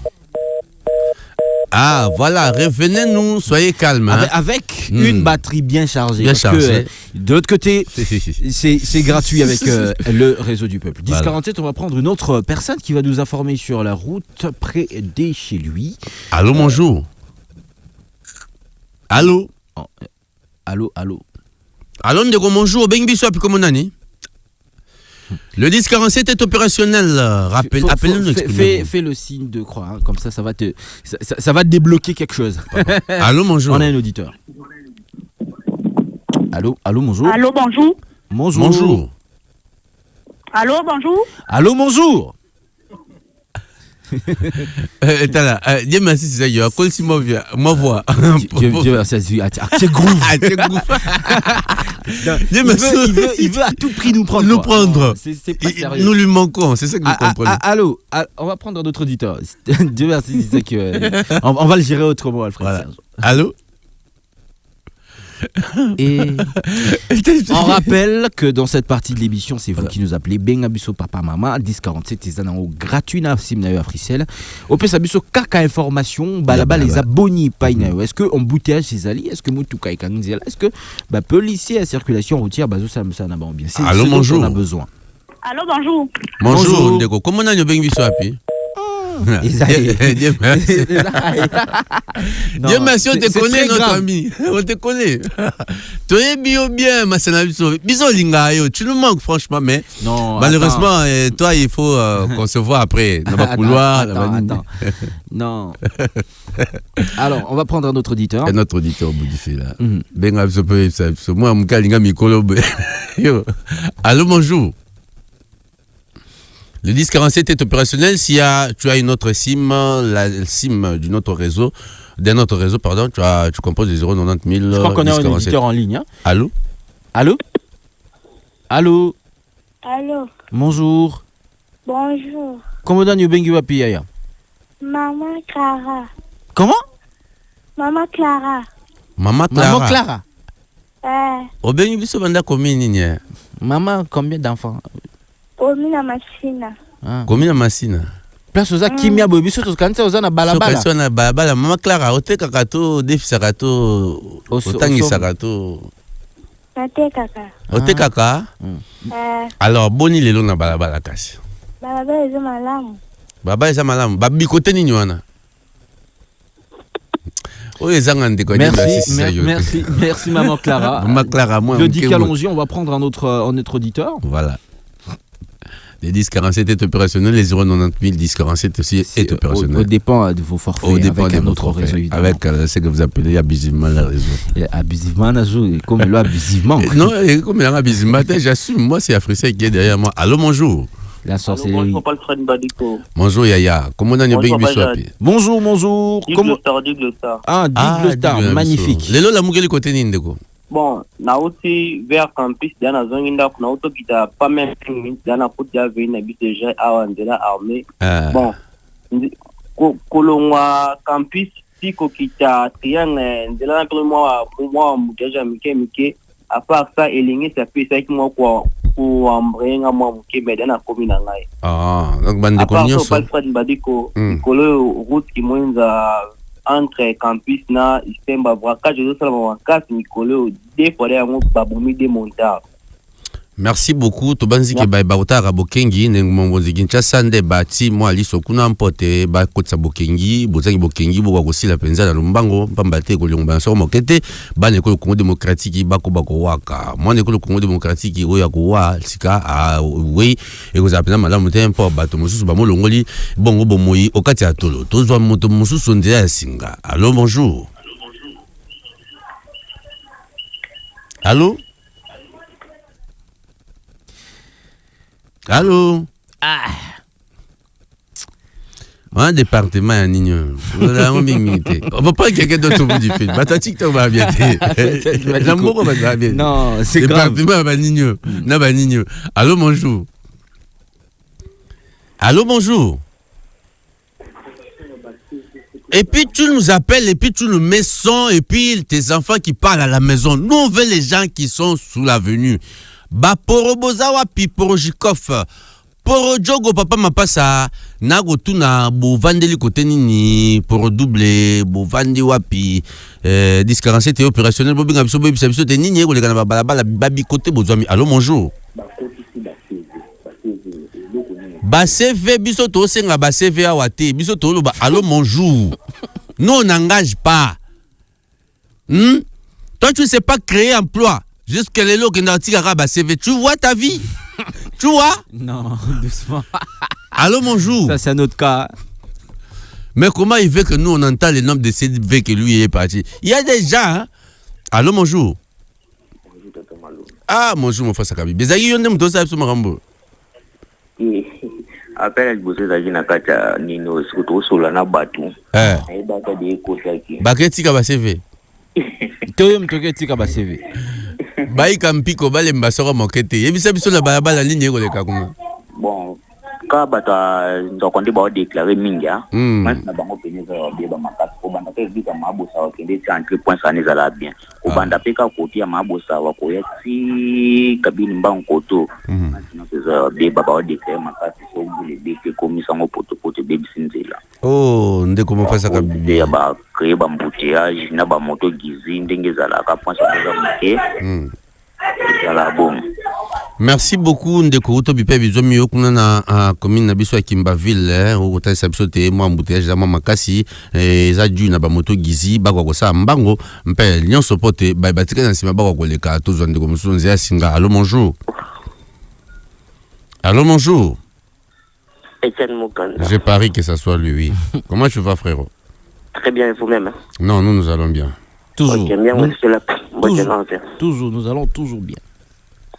Ah, voilà, revenez-nous, soyez calmes. Hein. Avec une batterie bien chargée. Que, de l'autre côté, c'est gratuit avec le réseau du peuple. 1047, on va prendre une autre personne qui va nous informer sur la route près de chez lui. Allô, bonjour. Allô? Allô? Allô, Ndeko, bonjour. Bengibiso, puis comment on est? Le 1047 est opérationnel. Appelez-nous. Fais le signe de croix, hein, comme ça va te débloquer quelque chose. Allô, bonjour. On a un auditeur. Allô, bonjour. Allô, bonjour. Bonjour. Allô, bonjour. Allô, bonjour. Attends là, Dieu merci, c'est ça, il y a un si ma voix. Dieu merci, c'est groove. Il veut à tout prix nous prendre. C'est pas sérieux. Nous lui manquons, c'est ça que vous comprenez. Allô, on va prendre un autre auditeur. Dieu merci, c'est ça que on va le gérer autrement, Alfred. Voilà. Allô? Et on rappelle que dans cette partie de l'émission, c'est vous qui nous appelez. Bengabiso papa mama 1047 ezanango gratuit na simnayo Africell. Au plus abiso kaka information balaba les abonnés painayo. Est-ce que embouteillage ces ali? Est-ce que mutuka ikanzela? Est-ce que policier à circulation routière bazo ça na ba bien. C'est allô, bonjour. On a besoin. Allô, bonjour. Bonjour Ndeko. Comment on a yo Bengibiso api? Dieu merci, on te connaît, notre ami. On te connaît. Tu es bien, ma Biso Linga, tu nous manques franchement, mais non, malheureusement, toi, il faut qu'on se voit après. Dans le couloir. Attends. Non. Alors, on va prendre un autre auditeur. Un autre auditeur au bout du fil. Benga Biso, moi, Mkalinga Mikolo. Allô, bonjour. Le 1047 est opérationnel. Si tu as une autre SIM, la SIM d'un autre réseau, pardon, tu composes les 090 000. Je crois qu'on a un auditeur en ligne. Hein? Allô? Bonjour. Comment on Bengi Wapi Yaya? Maman Clara. Comment? Maman Clara. Maman Clara. Au Bengi Biso Banda combien? Maman, combien d'enfants? Komina Masina. Komina Masina. Place oza kimia boy biso to kanisa oza na balabala. So na balabala mama Clara oteka kato defisa kato otangisa kato. Oteka ka? Alors boni lelo na balabala kasi. Balabala eza malamu. Baba eza malamu. Babi kote nini wana? Merci maman Clara. Maman Clara, moi. Je dis qu'allons-y, on va prendre un autre auditeur. Voilà. Les 1047 est opérationnel, les 090 000 1047 aussi est opérationnel. Au dépend de vos forfaits, avec un autre réseau. Avec ce que vous appelez abusivement le réseau. Abusivement, comme il abusivement. Non, comme il a abusivement, j'assume, moi c'est Africell qui est derrière moi. Allô, bonjour. La sorcellerie. Bonjour Yaya, comment on a bonjour. Comment Digle Star, magnifique. Lelo la mugeli côté Nindeko. Bon, na aussi vers campus dans zone inda kuna auto kita pas même dans la porte ya venu habite déjà à la armée. Bon, kolongwa campus siko kita triangle de la moi muteja mike à part ça elingi ça peut ça qui moi quoi pour embrenga moi muke mais dans la commune ngai. Donc bande konyoso. Pas Fred Badiko, kolo route qui moinza entre campus na istemba braquage de salama casse Nicolo des fois ya mo babomi de montar. Merci beaucoup to banzi ke ba utara bokengi nengo mbonzi kinchasa nde bati moi liso kuna mpote ba kotsa bokengi bozangi bokengi bo kosila penza na lumbango pambate ko longba so mokete ba ne ko Congo démocratique ba ko waka moi ne ko Congo démocratique o ya ko wa sika oui e ko zapena malamu tempo bato mususu ba molongoli bongo bomoyi okati atolo tozwa moto mususu ndia ya singa. Allô, bonjour. Allô? Allô? Un département à Nignon. On va pas quelqu'un d'autre au bout du film. Ta TikTok va bien. L'amour va bien. Non, c'est grave. Département à Nignon. Allô, bonjour. Allô, bonjour. Et puis tu nous appelles, et puis tu nous mets son, et puis tes enfants qui parlent à la maison. Nous, on veut les gens qui sont sous l'avenue. Ba poro bozawa pi poro jikof. Poro jogo papa mapasa. Nago tuna bo vandeli kote nini. Poro double, bo vandi wapi. 1047 est opérationnel. Bo binga biso biso te nini ego legana balabala babi kote bozwami. Allô, bonjour. Ba CV biso to senga ba CV awate biso to loba allô bonjour. Nous on n'engage pas. Toi, tu ne sais pas créer emploi. Jusqu'à l'élo qui n'a pas CV. Tu vois ta vie? Tu vois? Non, doucement. Allô, bonjour. Ça, c'est un autre cas. Mais comment il veut que nous, on entend le nombre de CV que lui est parti? Il y a des gens. Hein? Allô, bonjour. Ah, bonjour, mon frère Sakabi. Bezagi, yon dem tosa sur Marambo. Appelle bosse za jina kata nino sikuto sola na batu. Baka de kotaki. Baketi ka ba CV. Toyo mtoketi ka ba CV. Bai kampiko bale mbasoko mokete. Yebisa biso na balabala ligne ko leka kuma. Bon, ka bata ndokonde ba déclarer minga. Mas na bango peneza ba ba makasi ko banda ke bika mabosa wa kende entre points saneza la bien. Ko banda peka koti ya mabosa wa ko yesi kabini mbango koto. Mas na ba ba déclarer makasi so bule beke komisa ngo poto bebi sinzela. Oh, ndeko mo fasa kabi. Ya ba créer ba embouteillage na ba moto gizi ndenge za la ka point saneza mke. Merci beaucoup ndeko to bipe bizomi okuna na commune na biso ya Kimbaville o kota biso te mo embouteillage za makasi za dju na ba moto gizi bakwa ko sa mbango mpe nyonso pote ba batika na sima bakwa ko leka to zo ndeko musonzi ya singa. Allô, bonjour. Allô, bonjour. Etienne Mukanda. Je parie que ça soit lui, oui. Comment tu vas, frérot? Très bien, vous-même. Hein? Non, nous allons bien. Toujours. Okay, bien, toujours, nous allons toujours bien.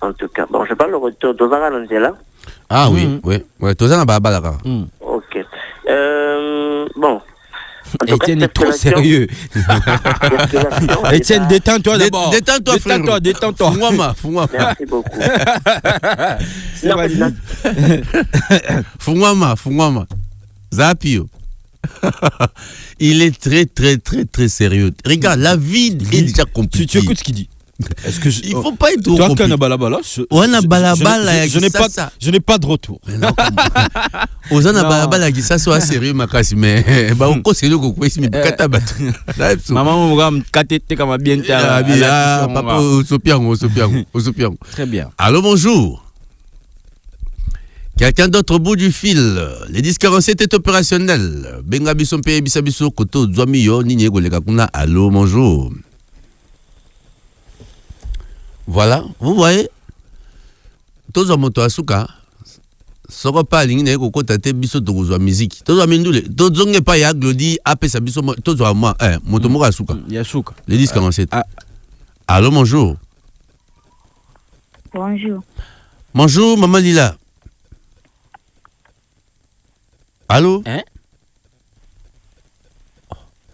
En tout cas, bon, je parle le retour d'Ozara Lanzela. Ah oui, oui, Tozana Babalaka. Ok. Bon. Etienne est trop sérieux. Etienne, détends-toi d'abord. Détends-toi, frère. Détends-toi. Fouama. Merci beaucoup. Fouama. Zapio. Il est très, très, très, très sérieux. Regarde, la vie est déjà compliquée. Tu écoutes ce qu'il dit. Est-ce que il faut pas être trop compliqué. Je n'ai pas de retour. Ozana balabala qui ça soit sérieux makasi mais ba on conseille ko kwesi mi kata batu. Maman on va me katete comme bien papa Osopiango. Très bien. Allô, bonjour. Quelqu'un d'autre au bout du fil. Les 1047 est opérationnel. Benga biso mpe bisabiso koto zwami yo nini goleka kuna. Allô, bonjour. Voilà, vous voyez. Tous en moto asuka. Soko pa lingi ne ko kota te biso to kozwa musique. Tous en mindule. Tous zonge pa ya glodi apesa biso tous en moi moto moko asuka. Ya suka. Les 1047. Allô, bonjour. Bonjour. Bonjour, maman Lila. Allô? Hein?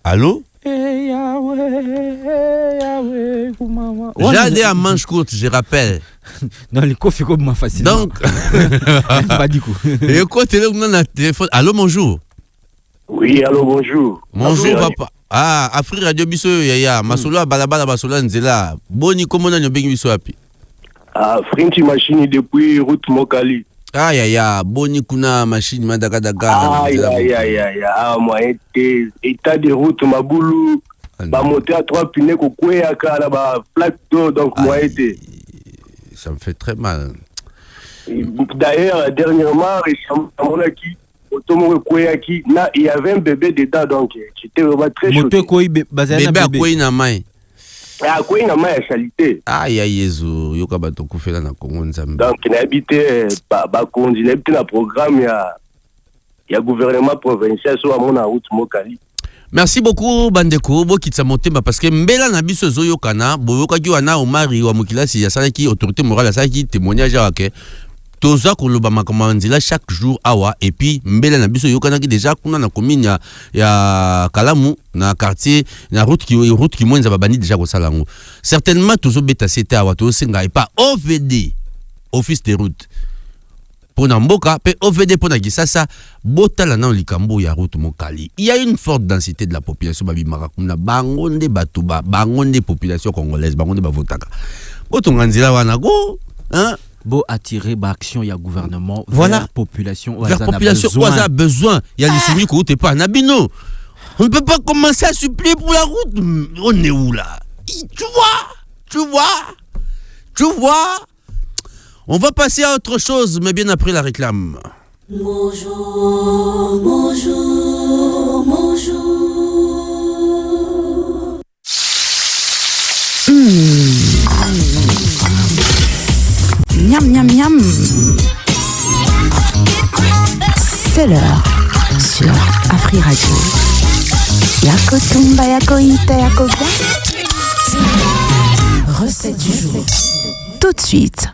Allô? J'ai allé à manche courte, je rappelle. Non, les coffres comme moi facile. Donc, pas du coup. Et quoi, téléphone. Allô, bonjour. Oui, allô, bonjour. Bonjour, papa. Ah, Afrique Radio Biso, yaya. Masolo, balabala, basola, nzela. Boni, comment on a bien biso api? Ah, French machine depuis route Mokali. Ah, ya, boni kuna machine, madaka. Ah, moi, état de route, Maboulou. Bah, monter à 3 pneus, coué à la plaque d'eau, donc moi, été. Ça me fait très mal. D'ailleurs, dernièrement, il y avait un bébé dedans, donc j'étais vraiment très chaud. Bébé à quoi il n'a main? À quoi il n'a main, salité. Aïe, Yezu, yoka bato koufela na Congo Nzambe. Donc, il a habité, il a habité dans le programme, il y a gouvernement provincial sur la route Mokali. Merci beaucoup bandeko bokitsa motema parce que mbela na biso zoyokana boyoka ki wana Omari wa mukilasi ya sala ki autorité morale ya sala ki témoignage wake toza koloba makamandila chaque jour awa et puis mbela na biso yokana ki déjà kuna na commune ya Kalamu na quartier na route qui mwenza babani déjà ko salango certainement tozo beta c'était awa to senga et pas OVD office de route pona mboka pe OVD pona Kisasa botala na likambo ya route Mokali. Il y a une forte densité de la population babimaka kuna bangonde batuba bangonde population congolaise bangonde bavotaka botonga nzila wana go hein beau attirer ba action ya gouvernement voilà. Vers population où a besoin il y a des soumis que t'es pas nabino on ne peut pas commencer à supplier pour la route on est où là tu vois on va passer à autre chose, mais bien après la réclame. Bonjour. Miam, miam, miam. C'est l'heure sur Afri Radio. Yako tumba, yako ita, yako bien. Recette du jour. Tout de suite.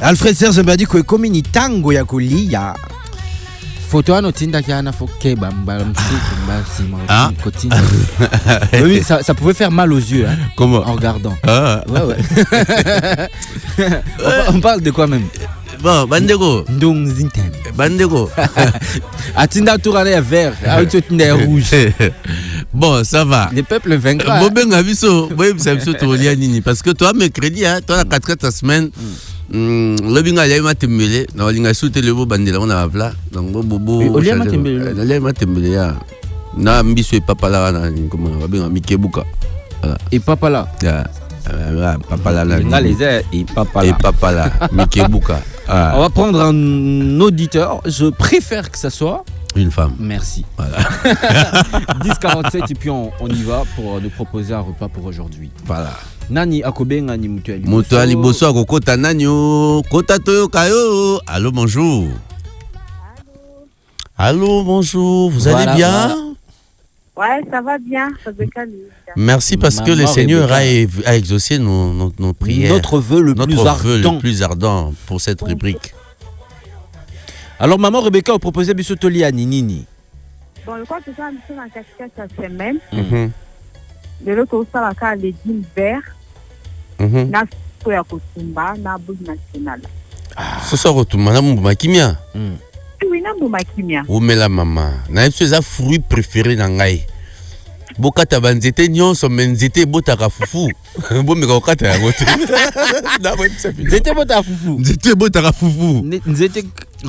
Alfred Serge m'a dit que comme ni tango ya kolia photo anotinda kiana fokeba mbala msiku oui, ça pouvait faire mal aux yeux hein, comment en regardant. Ouais. On parle de quoi même? Bon, Bandego. Bandego. Atinda tourane vert, atinda rouge. Bon, ça va. Les peuples vaincront. Parce que toi, mercredi, toi, la 4 semaine, le binga ya ma tembele, na walinga soute le bo bandela on a pla. Donc bobo. Olia ma tembele. Olia ma tembele ya. Na mbiso e papa la na comment on va bien Mikebuka. Voilà. Et papa là. Ya. Papa là. Et papa là. Et papa là. Mikebuka. On va prendre un auditeur. Je préfère que ça soit une femme. Merci. Voilà. 10h47 et puis on y va pour nous proposer un repas pour aujourd'hui. Voilà. Nani akobenga ni mutu ali boso akokota nani o kota toyo kayo. Allô, bonjour. Allô, bonjour. Vous allez bien? Ouais, ça va bien. Merci parce que le Seigneur a exaucé nos prières. Notre vœu le plus ardent pour cette rubrique. Alors, maman Rebecca a proposé Bissotoli à Nini. Bon, je crois que ça, nous sommes en cette semaine. De l'autre côté, ça va les jeans verts. Na soya kotumba, na boule nationale. Ce soir, kotumba, na mbuma kimia. Oui, na mbuma kimia. Omela mama. Na yepso eza fruit préféré na ngai. Bokata banzete nyonso menzete botaka fufu. Bomeka okata yango te. Nzete botaka fufu. Nzete botaka fufu. Nzete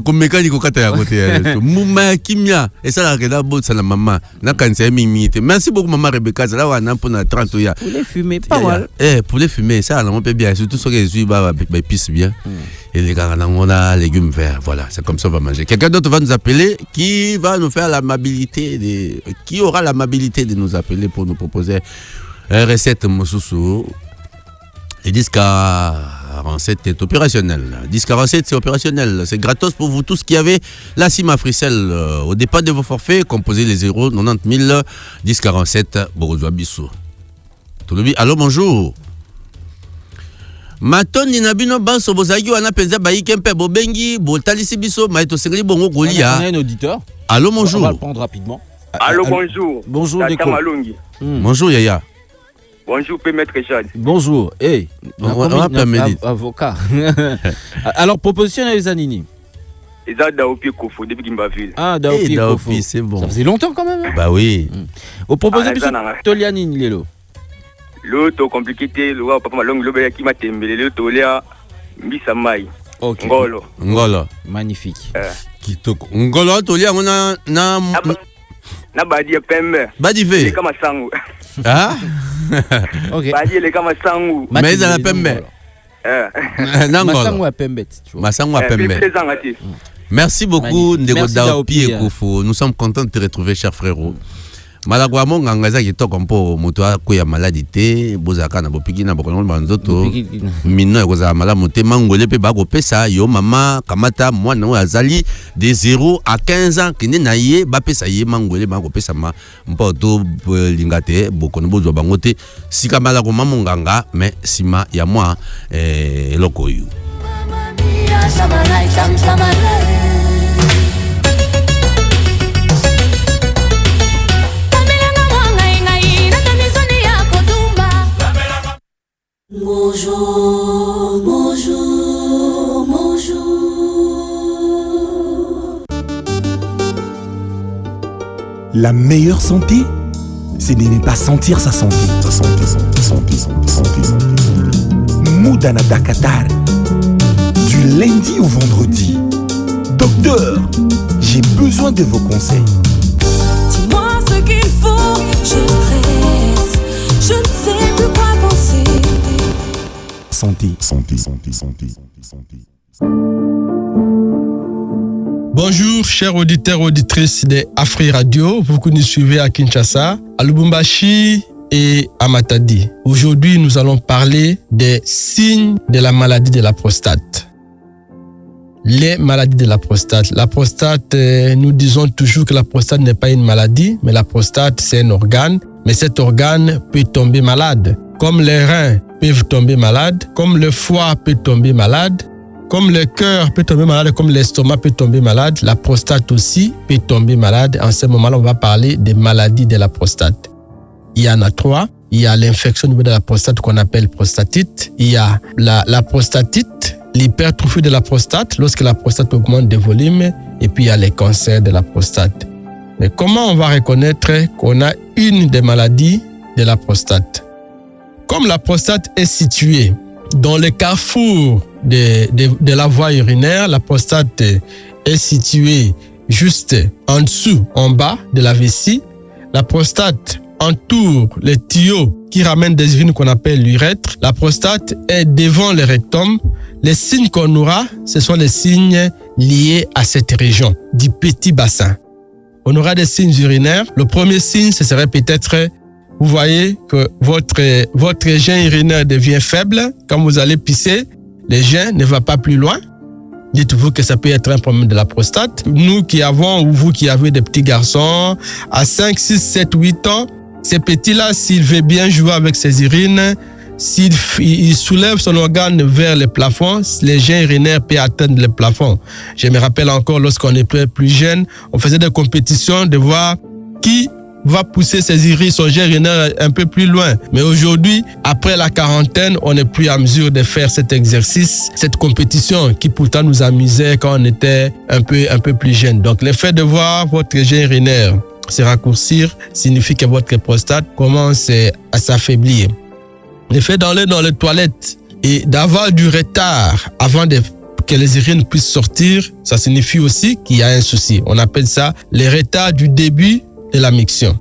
komeka ni kokata yango te. Mbuma kimia. Esala kena botsa na mama. Na kanisa mingi te. Merci beaucoup maman Rebecca. Zala wana mpona 30 ya. Pour les fumer, pas mal. Pour les fumer, ça on peut bien. Surtout ceux qui suivent ba épice bien. Et les garanangona, légumes verts. Voilà, c'est comme ça on va manger. Quelqu'un d'autre va nous appeler qui va nous faire l'amabilité qui aura l'amabilité de nous appeler pour nous proposer une recette moussousou. Et 1047 est opérationnel. 1047 c'est opérationnel. C'est gratos pour vous tous qui avez la SIM Africell. Au départ de vos forfaits, composez les 090 000 1047 Borozwa Bissou. Allô, bonjour. Matoni na bino banso bozaki wana penza baiki mpe bobengi botalisi biso maito sengeli bongo kolia. On a un auditeur. Allô, bonjour. On va le prendre rapidement. Allô, bonjour. Bonjour, Nico. Bonjour, Yaya. Bonjour, Maître Richard. Bonjour. Hey, avocat. Alors, proposition à Zanini. Et ça, Daopi Kofo, depuis Gimbaville. Ah, Daopi Kofo. C'est bon. Ça faisait longtemps quand même. Bah oui. Au proposé Toliani Lelo. L'autre compliqué, le papa malong le qui m'a tembelé le tolia Misamai. Ok. Ngolo. Magnifique. Kitoko. Ngolo tolia on a na badi pembe. Badi ve. Kama sangu. Ah? OK. Badi le kama sangu. Mais za la pembe. Masangu a pembe. Masangu a pembe. Merci beaucoup Ndeko Daopi et Kofo. Nous sommes contents de te retrouver cher frérot. Malagwa monga ngaza kitoko mpo moto akoya maladie bozaka na bopiki na bokono banzoto mino ekoza malamu te mangole pe bako pesa yo mama kamata mwana oyo azali de 0 à 15 ans kine na ye ba pesa ye mangole bako pesa ma mpo to lingate bokono bozwa bango te sika malagwa monganga mais sima ya moi lokoyu samalai, sam samalai. Bonjour, bonjour, bonjour. La meilleure santé, c'est de ne pas sentir sa santé. Moudana Dakatar. Du lundi au vendredi. Docteur, j'ai besoin de vos conseils. Dis-moi ce qu'il faut, je stresse, je ne sais plus quoi penser. Santé. Bonjour, chers auditeurs et auditrices de Afri Radio. Vous qui nous suivez à Kinshasa, à Lubumbashi et à Matadi. Aujourd'hui, nous allons parler des signes de la maladie de la prostate. Les maladies de la prostate. La prostate, nous disons toujours que la prostate n'est pas une maladie, mais la prostate, c'est un organe. Mais cet organe peut tomber malade. Comme les reins peuvent tomber malades, comme le foie peut tomber malade, comme le cœur peut tomber malade, comme l'estomac peut tomber malade, la prostate aussi peut tomber malade. En ce moment-là, on va parler des maladies de la prostate. Il y en a 3. Il y a l'infection au niveau de la prostate qu'on appelle prostatite. Il y a la prostatite, l'hypertrophie de la prostate, lorsque la prostate augmente de volume. Et puis, il y a les cancers de la prostate. Mais comment on va reconnaître qu'on a une des maladies de la prostate? Comme la prostate est située dans le carrefour de la voie urinaire, la prostate est située juste en dessous, en bas de la vessie. La prostate entoure les tuyaux qui ramènent des urines qu'on appelle l'urètre. La prostate est devant le rectum. Les signes qu'on aura, ce sont les signes liés à cette région du petit bassin. On aura des signes urinaires. Le premier signe, ce serait peut-être, vous voyez que votre jet urinaire devient faible. Quand vous allez pisser, le jet ne va pas plus loin. Dites-vous que ça peut être un problème de la prostate. Nous qui avons, ou vous qui avez des petits garçons, à 5, 6, 7, 8 ans, ces petits-là, s'il veut bien jouer avec ses urines, s'il soulève son organe vers le plafond, les jets urinaires peuvent atteindre le plafond. Je me rappelle encore, lorsqu'on était plus jeune, on faisait des compétitions de voir qui va pousser ses urines, son jet urinaire un peu plus loin. Mais aujourd'hui, après la quarantaine, on n'est plus à mesure de faire cet exercice, cette compétition qui pourtant nous amusait quand on était un peu plus jeune. Donc, le fait de voir votre jet urinaire se raccourcir signifie que votre prostate commence à s'affaiblir. Le fait d'aller dans les toilettes et d'avoir du retard avant que les urines puissent sortir, ça signifie aussi qu'il y a un souci. On appelle ça le retard du début de la miction.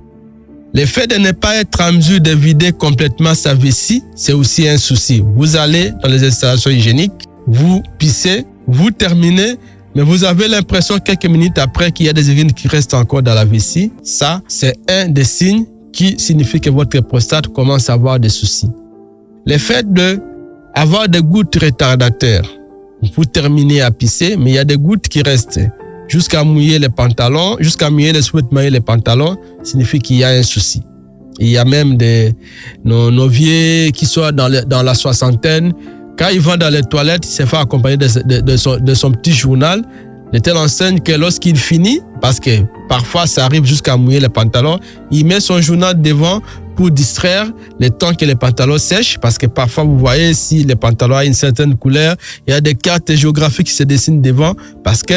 Le fait de ne pas être en mesure de vider complètement sa vessie, c'est aussi un souci. Vous allez dans les installations hygiéniques, vous pissez, vous terminez, mais vous avez l'impression quelques minutes après qu'il y a des urines qui restent encore dans la vessie. Ça, c'est un des signes qui signifie que votre prostate commence à avoir des soucis. Le fait d'avoir des gouttes retardataires, vous terminez à pisser, mais il y a des gouttes qui restent jusqu'à mouiller les pantalons, jusqu'à mouiller les sous-vêtements et les pantalons, signifie qu'il y a un souci. Il y a même nos vieux qui sont dans la soixantaine, quand ils vont dans les toilettes, il se fait accompagner de son petit journal, de telle enseigne que lorsqu'il finit, parce que parfois ça arrive jusqu'à mouiller les pantalons, il met son journal devant pour distraire le temps que les pantalons sèchent, parce que parfois vous voyez si les pantalons ont une certaine couleur, il y a des cartes géographiques qui se dessinent devant, parce que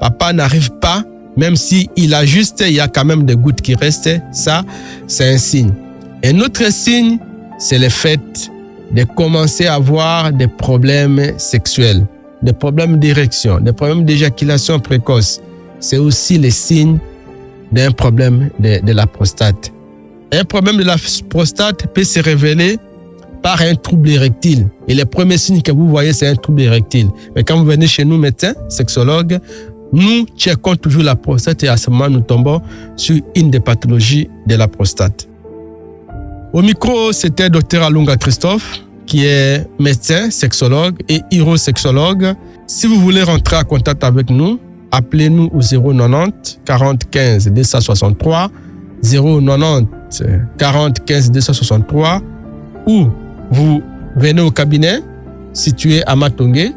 papa n'arrive pas, même s'il ajuste, il y a quand même des gouttes qui restent. Ça, c'est un signe. Un autre signe, c'est le fait de commencer à avoir des problèmes sexuels, des problèmes d'érection, des problèmes d'éjaculation précoce. C'est aussi le signe d'un problème de la prostate. Un problème de la prostate peut se révéler par un trouble érectile. Et le premier signe que vous voyez, c'est un trouble érectile. Mais quand vous venez chez nous, médecins, sexologues, nous checkons toujours la prostate et à ce moment, nous tombons sur une des pathologies de la prostate. Au micro, c'était Dr Alunga Christophe, qui est médecin, sexologue et urosexologue. Si vous voulez rentrer en contact avec nous, appelez-nous au 090 40 15 263, 090 40 15 263, ou vous venez au cabinet situé à Matongé,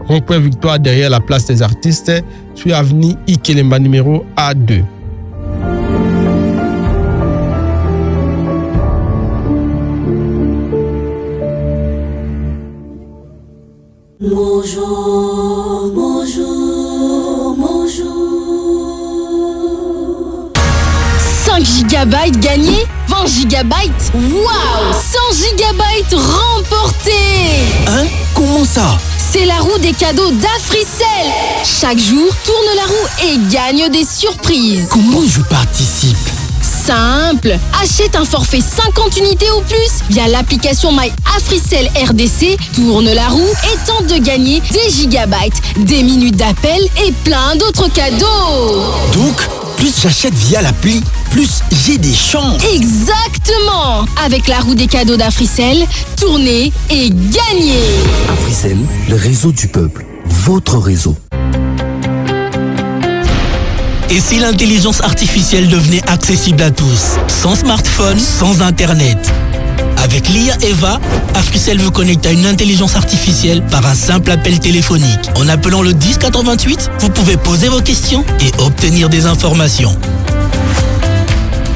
rond-point Victoire derrière la place des artistes, sur avenue Ikelemba numéro A2. Bonjour, bonjour, bonjour. 5 GB gagnés, 20 GB. Waouh, 100 GB remportés. Hein? Comment ça? C'est la roue des cadeaux d'Africell. Chaque jour, tourne la roue et gagne des surprises. Comment je participe? Simple, achète un forfait 50 unités ou plus via l'application My Africell RDC, tourne la roue et tente de gagner des gigabytes, des minutes d'appel et plein d'autres cadeaux. Donc, plus j'achète via l'appli, plus j'ai des chances. Exactement. Avec la roue des cadeaux d'Africell, tournez et gagnez. Africell, le réseau du peuple, votre réseau. Et si l'intelligence artificielle devenait accessible à tous, sans smartphone, sans internet? Avec l'IA Eva, Africell vous connecte à une intelligence artificielle par un simple appel téléphonique. En appelant le 1088, vous pouvez poser vos questions et obtenir des informations.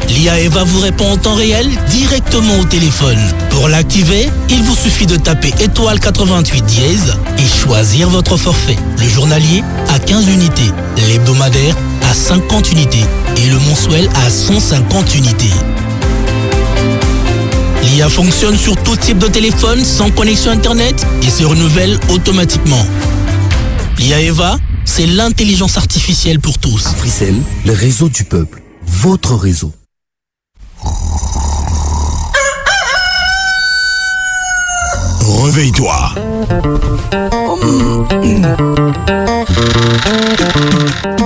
L'IA Eva vous répond en temps réel directement au téléphone. Pour l'activer, il vous suffit de taper étoile 88 dièse et choisir votre forfait. Le journalier à 15 unités, l'hebdomadaire à 50 unités et le mensuel à 150 unités. L'IA fonctionne sur tout type de téléphone sans connexion internet et se renouvelle automatiquement. L'IA Eva, c'est l'intelligence artificielle pour tous. Africell, le réseau du peuple, votre réseau. Réveille-toi.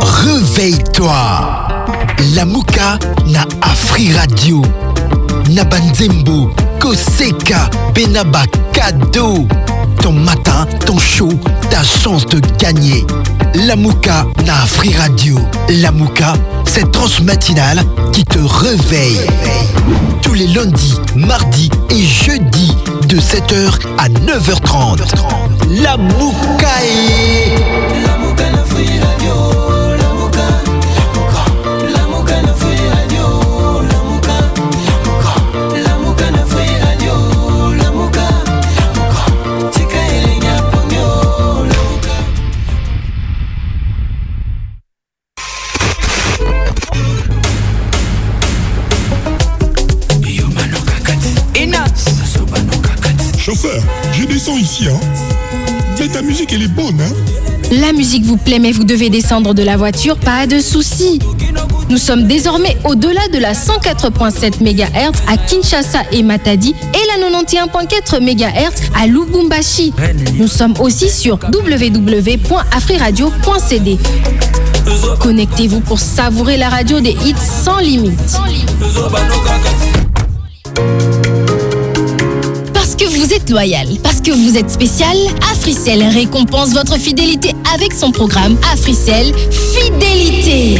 Réveille-toi. La Mouka na Afri Radio. Na Banzembo, Koseka, Benaba, cadeau. Ton matin, ton show, ta chance de gagner. La Mouka na Afri Radio. La Mouka, cette tranche matinale qui te réveille. Tous les lundis, mardis et jeudis de 7h à 9h30. La Mouka est... La Mouka na Afri Radio. La Mouka. La Mouka na Afri Radio. La Mouka. La Mouka na Afri Radio. La Mouka. Tika elenya ponyo. La Mouka. Chauffeur, je descends ici, hein. Mais ta musique, elle est bonne, hein. La musique vous plaît, mais vous devez descendre de la voiture, pas de souci. Nous sommes désormais au-delà de la 104.7 MHz à Kinshasa et Matadi et la 91.4 MHz à Lubumbashi. Nous sommes aussi sur www.afriradio.cd. Connectez-vous pour savourer la radio des hits sans limite. Parce que vous êtes loyal, parce que vous êtes spécial, Africell récompense votre fidélité avec son programme Africell Fidélité.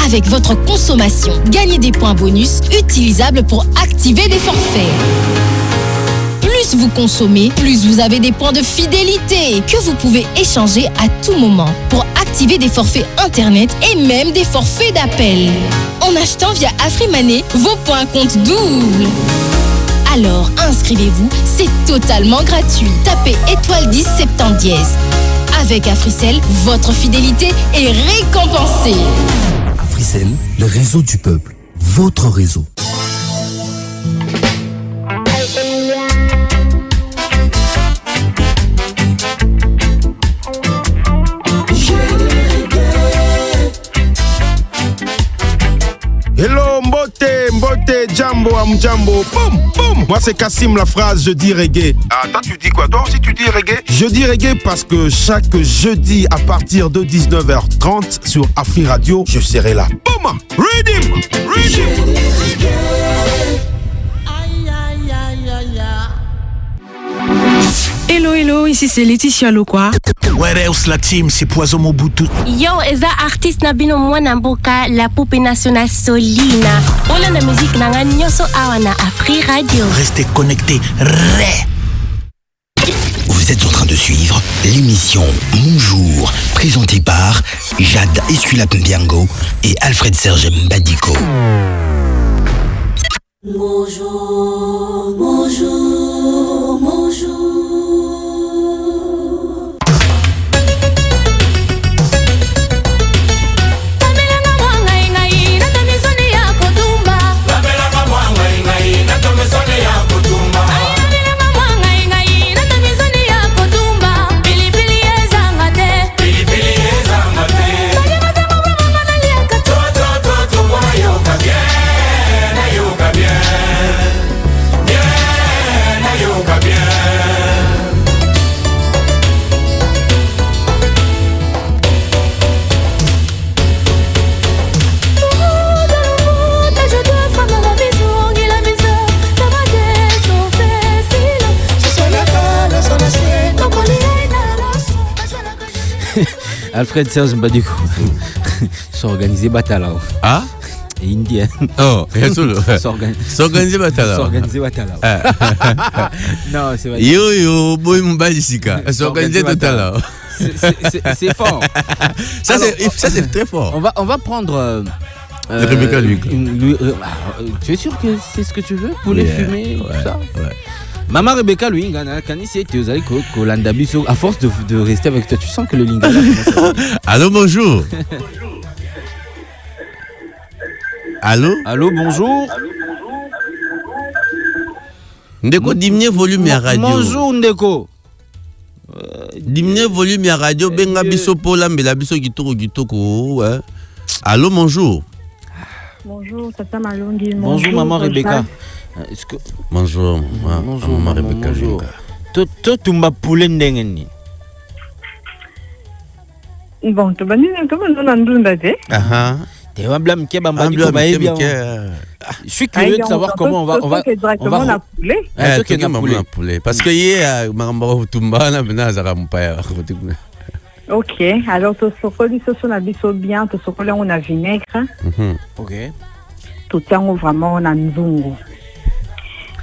Avec votre consommation, gagnez des points bonus utilisables pour activer des forfaits. Plus vous consommez, plus vous avez des points de fidélité que vous pouvez échanger à tout moment pour activer des forfaits internet et même des forfaits d'appel. En achetant via AfriMoney, vos points comptent double. Alors inscrivez-vous, c'est totalement gratuit. Tapez étoile 10 70 dièse. Avec Africell, votre fidélité est récompensée. Africell, le réseau du peuple, votre réseau. Hello Mbote, Jambo, Amjambo, boum, boum. Moi c'est Kassim, la phrase je dis reggae. Ah, toi tu dis quoi? Toi aussi tu dis reggae? Je dis reggae parce que chaque jeudi à partir de 19h30 sur Afri Radio, je serai là. Boum! Read him! Hello, ici c'est Laetitia Lokwa. Where else la team, c'est Poison Mobutu. Yo, eza artiste na bino mwana mboka la poupée nationale Solina. Ona na musique na nyoso awa na Afri Radio. Restez connectés. Vous êtes en train de suivre l'émission Bonjour, présentée par Jade Esculap Mbiango et Alfred Serge Mbadiko. Bonjour, bonjour, bonjour. Alfred Serge Mbadiko s'organiser batala. Ah? Indien. Oh, s'organiser batala. S'organiser batala. Non, c'est vrai. Yo, boy Mbadisika. S'organiser batala. C'est fort. Ça c'est très fort. On va prendre Rebecca Luing. Tu es sûr que c'est ce que tu veux pour les fumer tout ça? Ouais. Maman Rebecca Luing, quand il s'est aux à force de rester avec toi, tu sens que le lingala commence à... Allô, bonjour. Allô, bonjour. Ndeko, diminuez volume à radio. Bonjour, Ndeko. Diminuez volume à radio. Benga biso pola mbela biso kitoko. Allô, bonjour. Bonjour, Tata Malongi. Bonjour, maman Rebecca. Bonjour, maman Rebecca. Bonjour. Toi, tu m'as poulet ndengeni. Bon, tu vas dire que nous n'avons pas de Ah. Tu vas blâmer qui je suis curieux de savoir comment on va. Toi qui es poulet. Parce que hier, Maramba Tumba, maintenant, ça va pas. Ok, alors tu socolis sur la biso bien, tu socolis on a vinaigre. Ok. Tout temps vraiment on a nzungu.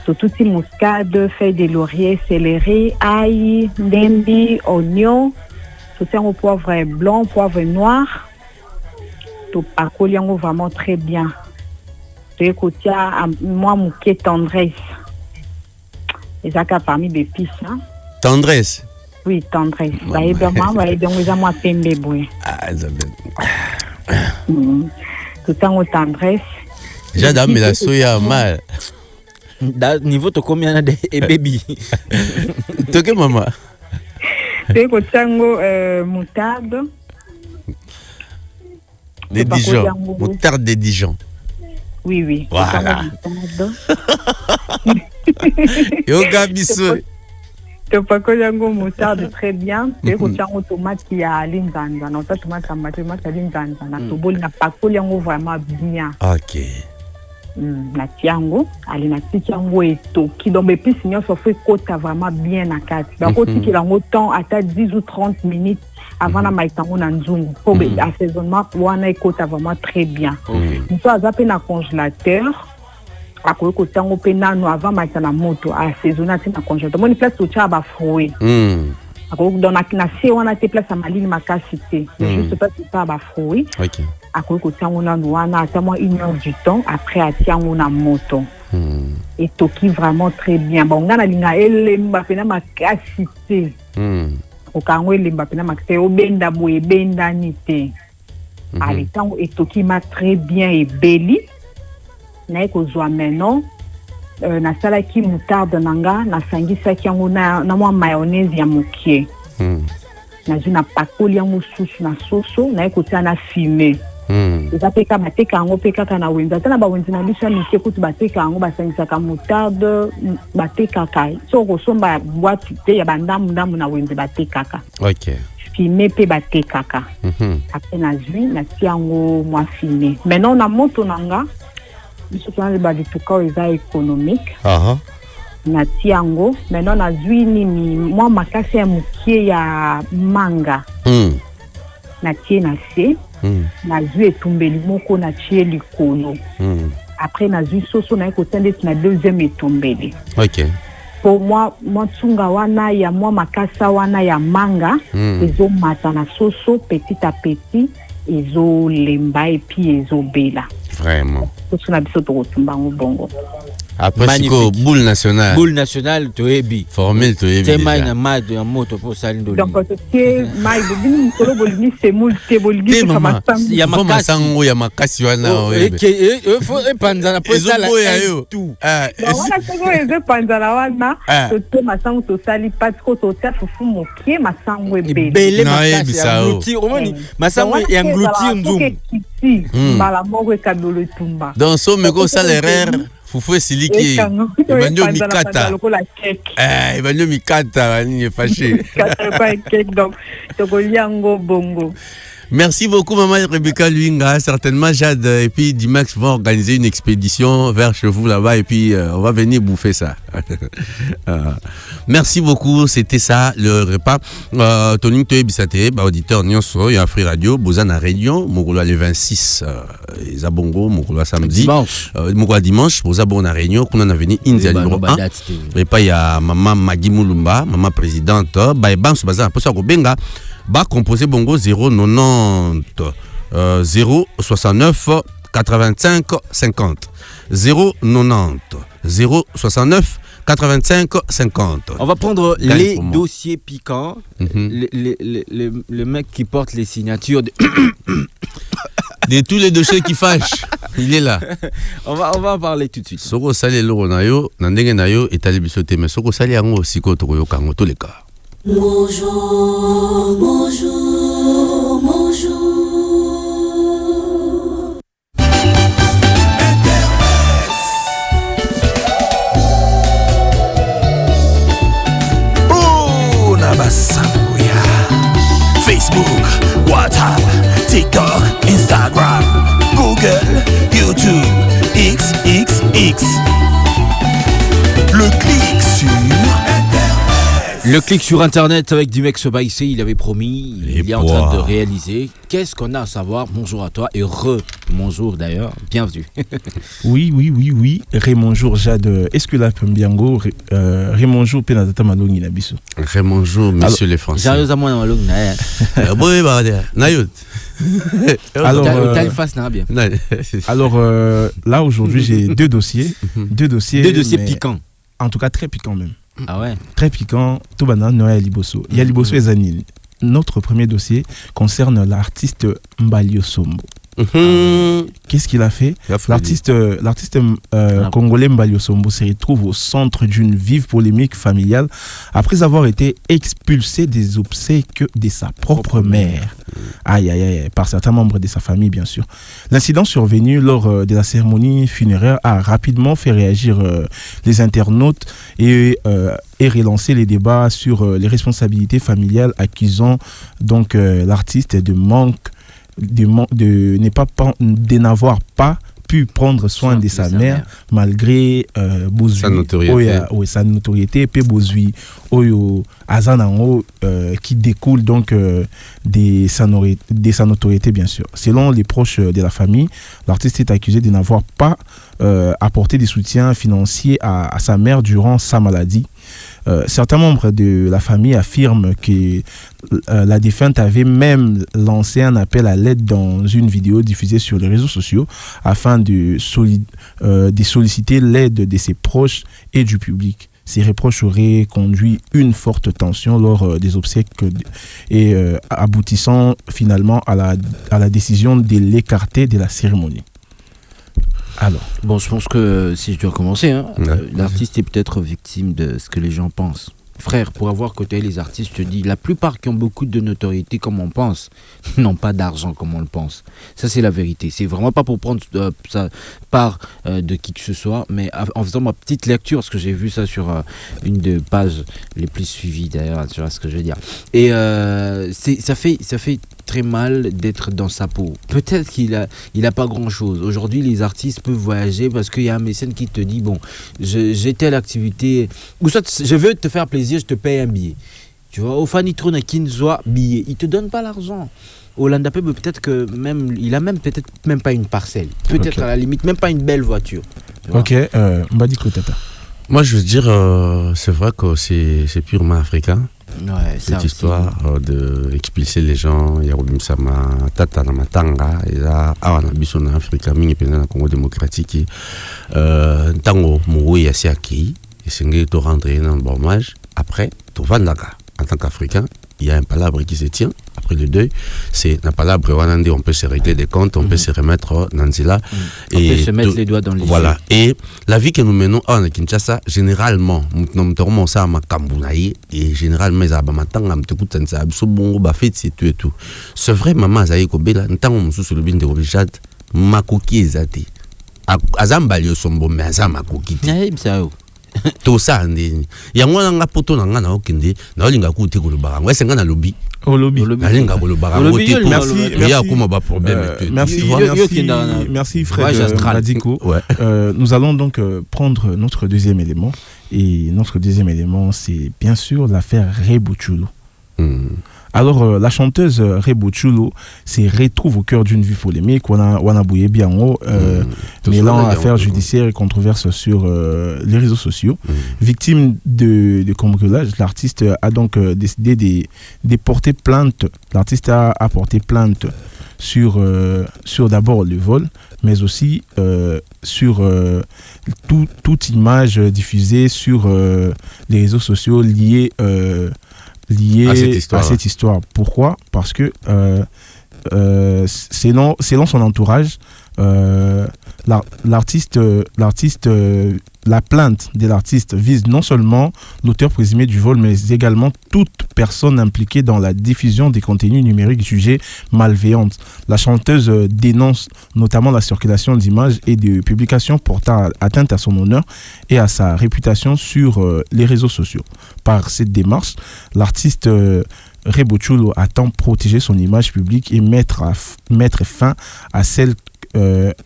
Tout petit muscade, feuilles de laurier, céleri, ail, ndembi, oignon. Tout temps au poivre blanc, poivre noir. Tout parcours vraiment très bien. Tu écoutes moi mouquet tendresse. Et ça parmi des épices. Tendresse. Oui, tendresse. Bah, et bien, moi, pembe boy. Ah, Isabelle. Tout temps au tendresse. J'adore, mais la soya mal. Niveau de combien de baby? Toque maman. C'est que tango moutarde. Des Dijon. Moutarde des Dijon. Oui. Voilà. Yoga biso. Tu peux que moutarde très bien. C'est que tango tomate qui a l'inzanza. Non, ça tomate à l'inzanza. Na toboli na pakoli yango vraiment bien. Ok. Na tiango, ali na tiango etoki. Donc épices nyonso fait kota vraiment bien na kati. Donc otiki lango temps ata 10 ou 30 minutes avant la maitango na nzungu. Pour assaisonnement wana ekota vraiment très bien. Une fois zappé na congélateur. Akoyo kotango pe nano avant maita na moto assaisonner na congélateur. Moni place to cha ba fruit. Akoyo dona na se wana te place maline makasi te. Juste pas ça ba fruit. OK. Akoyo kotango na wana atamo 1 heure du temps après atiango na moto. Et toki vraiment très bien. Bon ngana linga elemba pena makasi te. Okango elemba pena makasi obenda boye benda ni te. Ali tango etoki ma très bien et beli. Na ekozwa maintenant na salaki moutarde nanga na sangisaki yango na mwa mayonnaise ya mokie. Na zuna pakoli yango susu na soso na ekotia na fumée. Eza peka bateka yango peka kana wenza tana ba wenza na biso mike kutu bateka yango basangisaka moutarde bateka kai. So kosomba boîte te ya bandamu na wenza batekaka. OK. Fumée pe batekaka. Après na zui na tiango mwa fumée. Maintenant na moto nanga biso tana ba lituka eza économique. Na tiango maintenant na zui nini mwa makasi ya mukie ya manga. Na tie na se. Na zui etumbeli moko na tie likolo. Après na zui soso na ekotende na deuxième etumbeli. OK. pour moi tsunga wana ya moi makasa wana ya manga ezo mata na soso petit à petit ezo lemba et puis ezo bela vraiment tuna biso to tumba bongo. Après siko boule nationale toyebi formule toyebi tema ina mad ya moto pour salindo donc c'est mai bobini solo bolini c'est multe bolini kama ya masango ya makasi wana faut epanza na posa la tout wana sego eze panza la wana to masango to sali pas ko to ta fufu mokie masango ebele makasi ya ngluti omoni masango ya ngluti nzum mala moko kabolo tumba donc so meko salaire fufu siliki banyo mikata banyo mikata bani fâché donc tokoliango bongo. Merci beaucoup, Maman Rebecca Luinga. Certainement, Jade et puis Dimax vont organiser une expédition vers chez vous là-bas et puis on va venir bouffer ça. Merci beaucoup, c'était ça le repas. Tony Toye Bisate, auditeur Nyonso, il y a Free Radio, Bozana Réunion, Mouroula le 26, Zabongo, Mouroula samedi, Mouroula dimanche, Bozabona Réunion, qu'on en a venu India numéro 1. Et puis il y a Maman Magui Moulumba, Maman présidente, Baïban, Bazar, pour ça, Benga. Ba composé bongo 090 069 85 50 090 069 85 50. On va prendre les dossiers piquants, le mec qui porte les signatures de tous les dossiers qui fâchent. Il est là. On va en parler tout de suite. Soko sali loro na yo, nandenge na yo etali bisote mais soko sali yango siko to yo kango tous les cas. Bonjour, bonjour, bonjour. Oh, Nabasanguya. Facebook, WhatsApp, TikTok, Instagram, Google, YouTube, XXX. Le clic sur... Le clic sur internet avec Dimex Baïsé, il avait promis, il est en train de réaliser. Qu'est-ce qu'on a à savoir? Bonjour à toi et bonjour d'ailleurs, bienvenue. Oui. Bonjour Jade. Est-ce que la Pembiango, bonjour Penatata Malongi Nabiso? Bonjour monsieur les Français. Sérieusement, Malongi Alors là aujourd'hui j'ai deux dossiers. Deux dossiers piquants. En tout cas très piquants même. Ah ouais. Très piquant, tout banal, Noël Liboso. Il y a Liboso et Zanil. Notre premier dossier concerne l'artiste Mbalio Sombo. Qu'est-ce qu'il a fait? L'artiste congolais Mbalio Sombo se retrouve au centre d'une vive polémique familiale après avoir été expulsé des obsèques de sa propre mère. Aïe, par certains membres de sa famille, bien sûr. L'incident survenu lors de la cérémonie funéraire a rapidement fait réagir les internautes et relancer les débats sur les responsabilités familiales, accusant donc l'artiste de n'avoir pas pu prendre soin de sa mère malgré sa notoriété et puis bozui oyo azanango qui découle donc de sa notoriété bien sûr. Selon les proches de la famille, l'artiste est accusé de n'avoir pas apporté des soutiens financiers à sa mère durant sa maladie. Certains membres de la famille affirment que la défunte avait même lancé un appel à l'aide dans une vidéo diffusée sur les réseaux sociaux afin de solliciter l'aide de ses proches et du public. Ces reproches auraient conduit une forte tension lors des obsèques et aboutissant finalement à la décision de l'écarter de la cérémonie. Alors. Bon, je pense que si je dois commencer, l'artiste est peut-être victime de ce que les gens pensent. Frère, pour avoir côté les artistes, je te dis, la plupart qui ont beaucoup de notoriété comme on pense, n'ont pas d'argent comme on le pense. Ça, c'est la vérité. C'est vraiment pas pour prendre ça part de qui que ce soit, mais en faisant ma petite lecture, parce que j'ai vu ça sur une des pages les plus suivies d'ailleurs, tu vois ce que je veux dire. Et ça fait très mal d'être dans sa peau. Peut-être qu'il a pas grand-chose. Aujourd'hui, les artistes peuvent voyager parce qu'il y a un mécène qui te dit, bon, j'ai telle activité, ou soit je veux te faire plaisir, je te paye un billet. Tu vois, au Fanitron à Kinzoa, billet. Il te donne pas l'argent. Hollanda peut-être que même, il a peut-être même pas une parcelle. Peut-être à la limite, même pas une belle voiture. Ok, Mbadi Kotata. Moi, je veux dire, c'est vrai que c'est purement africain. Ouais, cette histoire d'expulser les gens, il y a Sama, Tata Namatanga, et là, on a biso en Afrique, mingi pendant le Congo démocratique, tango moui assez acquis, et c'est que tu rentres dans le bormage. Après, tu vas là, en tant qu'Africain, il y a un palabre qui se tient. Après le deuil, c'est un palabre on peut se régler des comptes, on peut se remettre dans Nzela. On peut se mettre les doigts dans les Voilà. Et la vie que nous menons en Kinshasa, généralement, nous avons ça à Makambunaï, et généralement, ils ont c'est tout et tout. C'est vrai, maman, Zaï Kobela, nous avons sous le bin de Robijad, Makoki et Zati. Azambalio sont bons, mais Azamakoki. Tout ça, il y a un poto dans un okende, dans le Ngaku Tegolo Barango, c'est un lobby. Au lobby. Merci Fred Radiko. Nous allons donc prendre notre deuxième élément. Et notre deuxième élément, c'est bien sûr l'affaire Rebuchulo. Alors, la chanteuse Rebuchulo se retrouve au cœur d'une vie polémique. Wana Bouye Biango, mêlant affaires judiciaires et controverses sur les réseaux sociaux. Victime de cambriolage, l'artiste a donc décidé de porter plainte. L'artiste a porté plainte sur d'abord le vol, mais aussi sur toute image diffusée sur les réseaux sociaux liée à cette histoire. Pourquoi ? Parce que selon son entourage, la plainte de l'artiste vise non seulement l'auteur présumé du vol, mais également toute personne impliquée dans la diffusion des contenus numériques jugés malveillantes. La chanteuse dénonce notamment la circulation d'images et de publications portant atteinte à son honneur et à sa réputation sur les réseaux sociaux. Par cette démarche, l'artiste Rebuchulo attend protéger son image publique et mettre fin à celle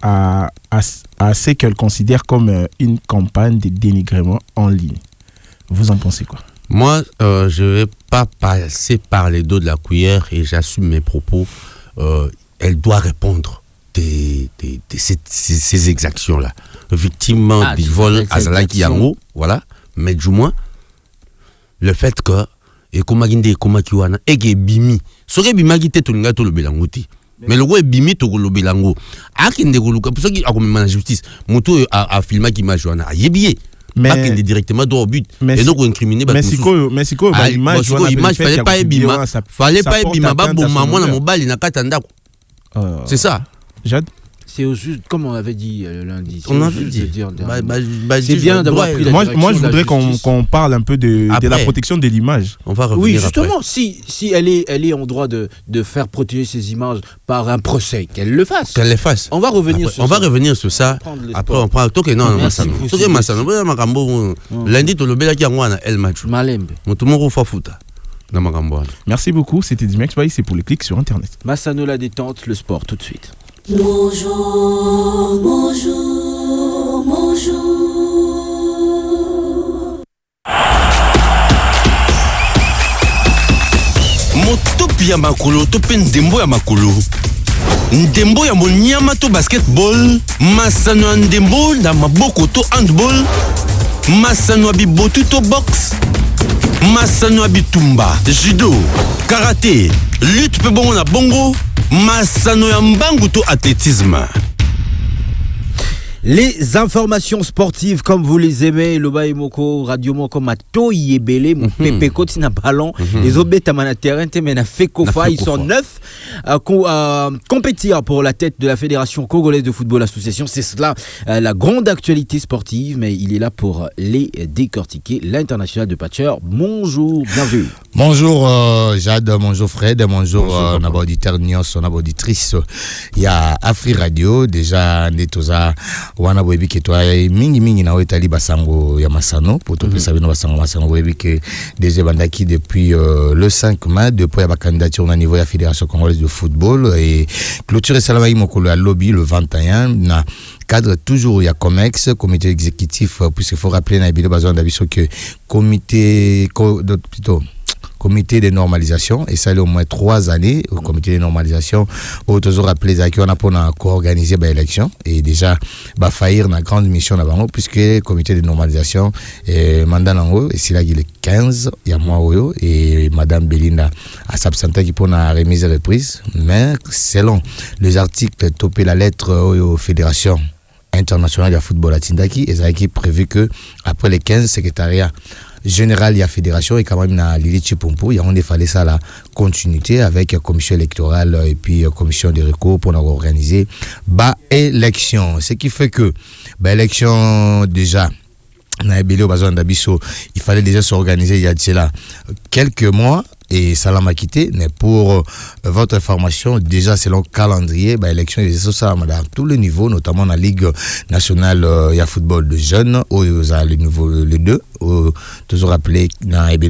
à ce qu'elle considère comme une campagne de dénigrement en ligne. Vous en pensez quoi ? Moi, je ne vais pas passer par les dos de la cuillère et j'assume mes propos. Elle doit répondre de ces exactions-là. Victime du vol à Zalaki Yango, voilà. Mais du moins, le fait que et comment kiwana et que bimi, ce que bimagi te tunga to le belangouti. Mais le gars bimi to le belango. Akinde goluka pour ça qui a comme la justice. Moto a filmé qui m'a joana. Yebié. Mais akinde directement droit au but. Et donc incriminé ba. Mexico ba image fallait pas bima. Fallait pas bima ba bon maman na mobile na katanda. C'est ça. Jade. C'est juste, comme on avait dit lundi. On avait dit. C'est bien d'avoir pris la direction. Moi, je voudrais qu'on parle un peu de la protection de l'image. On va revenir. Oui, justement, si elle est en droit de faire protéger ses images par un procès, qu'elle le fasse. Qu'elle le fasse. On va revenir sur ça. On va revenir sur ça. Après, on prend. Toké, non, Massano. Lundi, tu le bel qui a el match. Malembe. Mutumo Fafuta. Merci beaucoup. C'était Dimex Bay, c'est pour les clics sur Internet. Massano, la détente, le sport, tout de suite. Bonjour, bonjour, bonjour. Motopi ya makolo to pe ndembo ya makolo. Ndembo ya monyama to basketball, masano ya ndembo na maboko to handball, masano ya bibotu to box, masano ya bitumba, judo, karaté, lutte pe bongo na bongo, masano ya mbangu to athlétisme. Les informations sportives comme vous les aimez, Loba Moko, Radio Moko, Mato Yebele, mon Pepe Kotina Ballon, les Obeta Manaterren, Temena Fekofa, ils sont 9 à compétir pour la tête de la Fédération Congolaise de Football Association. C'est cela la grande actualité sportive, mais il est là pour les décortiquer. L'International de Patcher, bonjour, bienvenue. Bonjour Jade, bonjour Fred, bonjour nos auditeurs, nos auditrices. Il y a Afri Radio, déjà, Netoza. Wana boyebi ke toi mingi na etali basango ya masano pour tout ça bino basango masano boyebi ke déjà bandaki depuis le 5 mai depuis la candidature au niveau de la Fédération Congolaise de Football et clôture salama mokolo ya lobby le 21 na cadre toujours il y a Comex comité exécutif puisqu'il faut rappeler na bilo besoin d'abiso que comité plutôt comité de normalisation, et ça il y a au moins 3 années au comité de normalisation, où toujours rappelé qu'on a pour co-organiser l'élection, et déjà faillir la grande mission là-bas, puisque le comité de normalisation mandat nango, et c'est là qu'il est 15, il y a moi et Madame Belinda à s'absenter qui pour la remise et reprise, mais selon les articles topé la lettre aux fédérations internationales de football à Tindaki, et ça qui est prévu que après les 15 secrétariats général il y a fédération et quand même na Lili Chipompo, il y a on fallait ça la continuité avec la commission électorale et puis commission de recours pour organiser élection, ce qui fait que élection déjà il fallait déjà s'organiser il y a là quelques mois, et ça l'a quitté, mais pour votre information, déjà selon calendrier, l'élection est ça à tous les niveaux, notamment dans la Ligue nationale il y a football de jeunes, où il y a le niveau le 2, toujours appelé dans et puis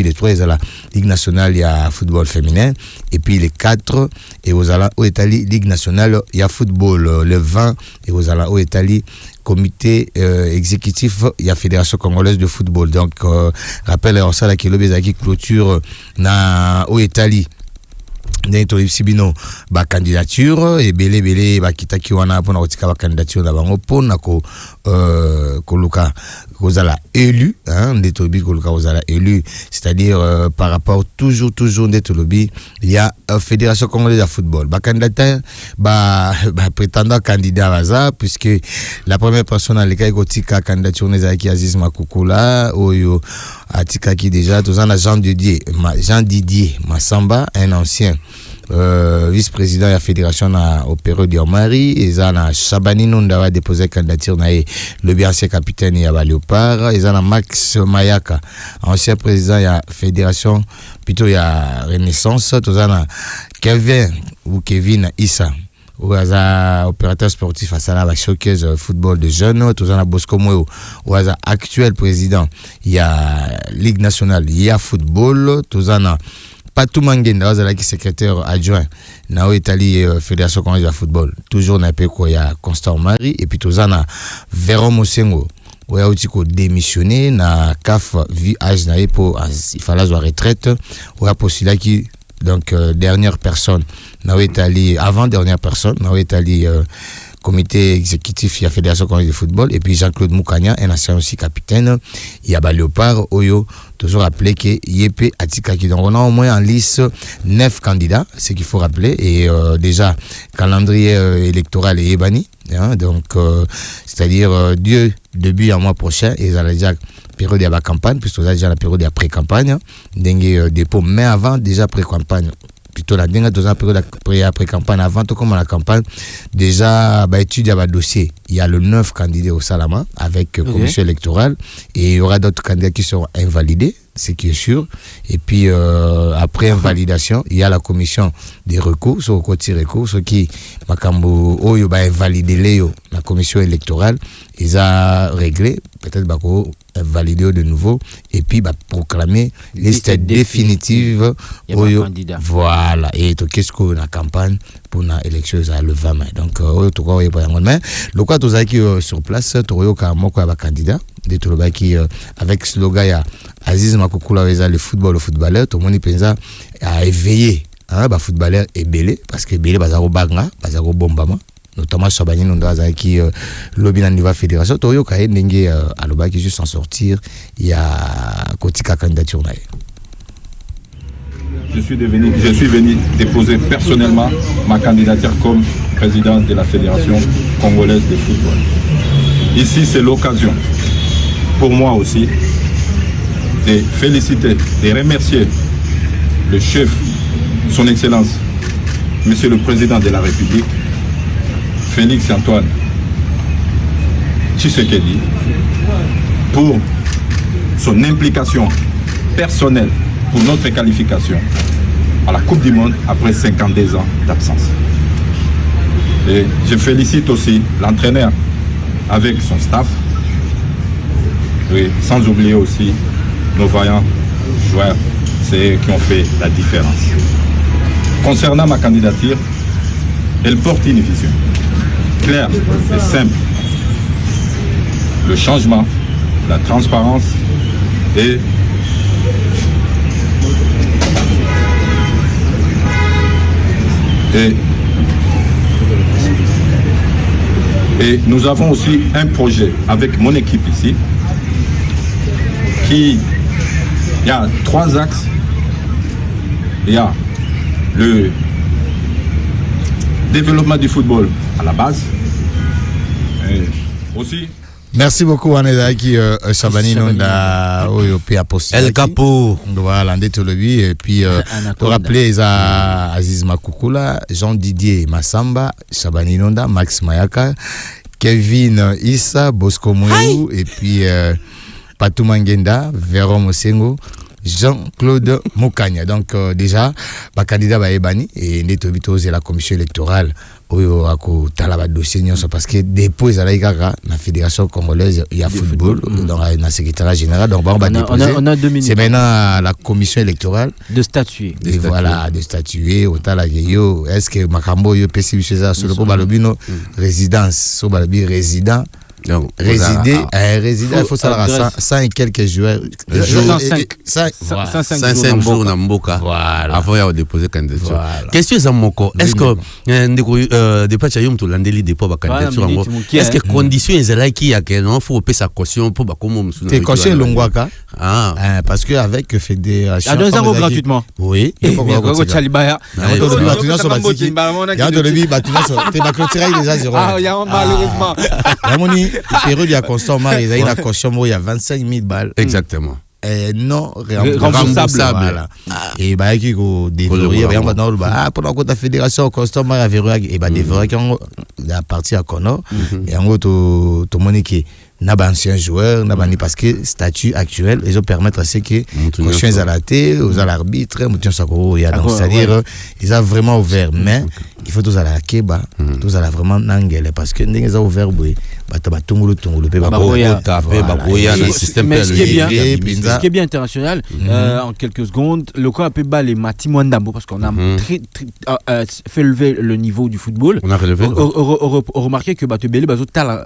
les 3 il y a la Ligue nationale il y a football féminin, et puis les 4 et aux Italie Ligue nationale il y a football le 20, et aux Italie comité exécutif il y a Fédération congolaise de football. Donc rappelle ça la qui clôture na au Italie Neto Sibino candidature et belé kitaki wana pour na candidature na bango pour na koluka kozala élu Neto koluka kozala élu, c'est-à-dire par rapport toujours Neto lobby il y a Fédération congolaise de football candidat prétendant candidat baza, puisque la première personne à l'école kotika candidature nezaki Aziz Makukula oyo atika qui déjà tous en Jean Didier Massamba, un ancien vice-président de la fédération au période de Mari, et Zana Chabani Nunda a déposé candidature na le ancien capitaine ya Léopard, et Zana Max Mayaka, ancien président de la fédération plutôt ya Renaissance, tous en Kevin Issa ou opérateur sportif à Sala showcase football de jeunes, tous en Bosco Moyo ou actuel président il y a Ligue nationale il y a football, tous en Patou Mangenda qui secrétaire adjoint na Italie Fédération congolaise de football, toujours na peko ya Constant Marie, et puis tous en Véron Mosengo où a aussi démissionné na CAF vu âge na pour il fallait la retraite, où a postulé qui donc dernière personne na Italie, avant dernière personne na Italie comité exécutif il y a Fédération congolaise de football, et puis Jean-Claude Moukania, un ancien aussi capitaine il y a Léopard Oyo, toujours rappelé que Yepé Atikaki. Donc on a au moins en liste 9 candidats, ce qu'il faut rappeler, et déjà calendrier électoral est ébani, donc c'est-à-dire début en mois prochain, et ça déjà période de la campagne, puisque ça déjà la période de pré-campagne, dengue dépôt, mais avant déjà pré-campagne, plutôt la dernière 2 ans période après-campagne, avant tout comme la campagne, déjà étude à dossier. Il y a le 9 candidats au Salama avec commission électorale, et il y aura d'autres candidats qui seront invalidés, ce qui est sûr. Et puis après invalidation, il y a la commission des recours, sur le côté recours, ce qui makambo oyo ba invalider la commission électorale, ils a réglé peut-être valider de nouveau, et puis proclamer liste définitive voilà, et tout qu'est-ce qu'on a campagne pour la élection le 20 mai. Donc tout quoi mais le quoi tous qui sur place tout ka moko ba candidat de tout le qui avec slogan ya Aziz Makukula le footballeur tout le monde pensa à éveiller footballeur et belé, parce que belé bazaro banga bazaro bombama, notamment Chabani Nunda qui lobby na niveau fédération toyo ka ndenge aloba qui juste en sortir il y a kotika candidature na. Je suis venu déposer personnellement ma candidature comme président de la Fédération congolaise de football. Ici, c'est l'occasion pour moi aussi de féliciter, de remercier le chef, son Excellence, Monsieur le Président de la République, Félix Antoine Tshisekedi, pour son implication personnelle pour notre qualification à la Coupe du Monde après 52 ans d'absence. Et je félicite aussi l'entraîneur avec son staff, et sans oublier aussi nos vaillants joueurs, c'est eux qui ont fait la différence. Concernant ma candidature, elle porte une vision claire et simple. Le changement, la transparence et Et nous avons aussi un projet avec mon équipe ici il y a 3 axes. Il y a le développement du football à la base. Et aussi. Merci beaucoup Anedaki Chabani Nonda Oyope Apostle. El Capo. Voilà, Ndetolobi et puis pour rappeler Aziz Makukula, Jean-Didier Massamba, Chabani Nonda, Max Mayaka, Kevin Issa, Bosco Mouyou et puis Patou Mangenda, Véron Mosengo, Jean-Claude Moukania. Donc déjà, le candidat va Ebani et Netobito c'est la commission électorale oyo ako talaba dossier nyonso parce que dépôt ezalaika na fédération congolaise il y a football dans la secrétariat général donc on a 2 minutes. C'est maintenant la commission électorale de statuer. Et voilà, de statuer au talageyo est-ce que makambo yo pesi ça sur le balobino résidence so balobi résident résider il faut savoir 100 et quelques joueurs 105 jours na mboka avant ya déposer candidature. Question za moko est-ce que ndeko depuis cha yom to landeli dépôt ba candidature ngo est-ce que condition ezalaki ya que non faut payer sa caution pour ba komo musuna te caution longwaka parce que avec fédération à 2 ans gratuitement oui ko chalibaya ya de lebi batunaso te ba clôturer déjà 0 malheureusement Ramoni période ya constant mari il y a une caution il y a 25 000 balles exactement non remboursable voilà et bah qui go déverrouiller rien dans le bas pendant que ta fédération constant mari a verrouillé et bah déverrouiller quand la partie à Conor et en gros to monique n'a pas ancien joueur n'a pas ni parce que statut actuel ils ont permettre à ce que caution à la télé aux l'arbitre mution sakoro il y a donc c'est-à-dire ils ont vraiment ouvert mais il faut tous à la keba tous à la vraiment nangele parce que ils ont ouvert boy ba tungulu pe ba bagoya le système ce qui est bien international en quelques secondes le quoi peut bas les Mati Mwandambo parce qu'on a très fait lever le niveau du football on a relevé remarqué que Batebele bazo tal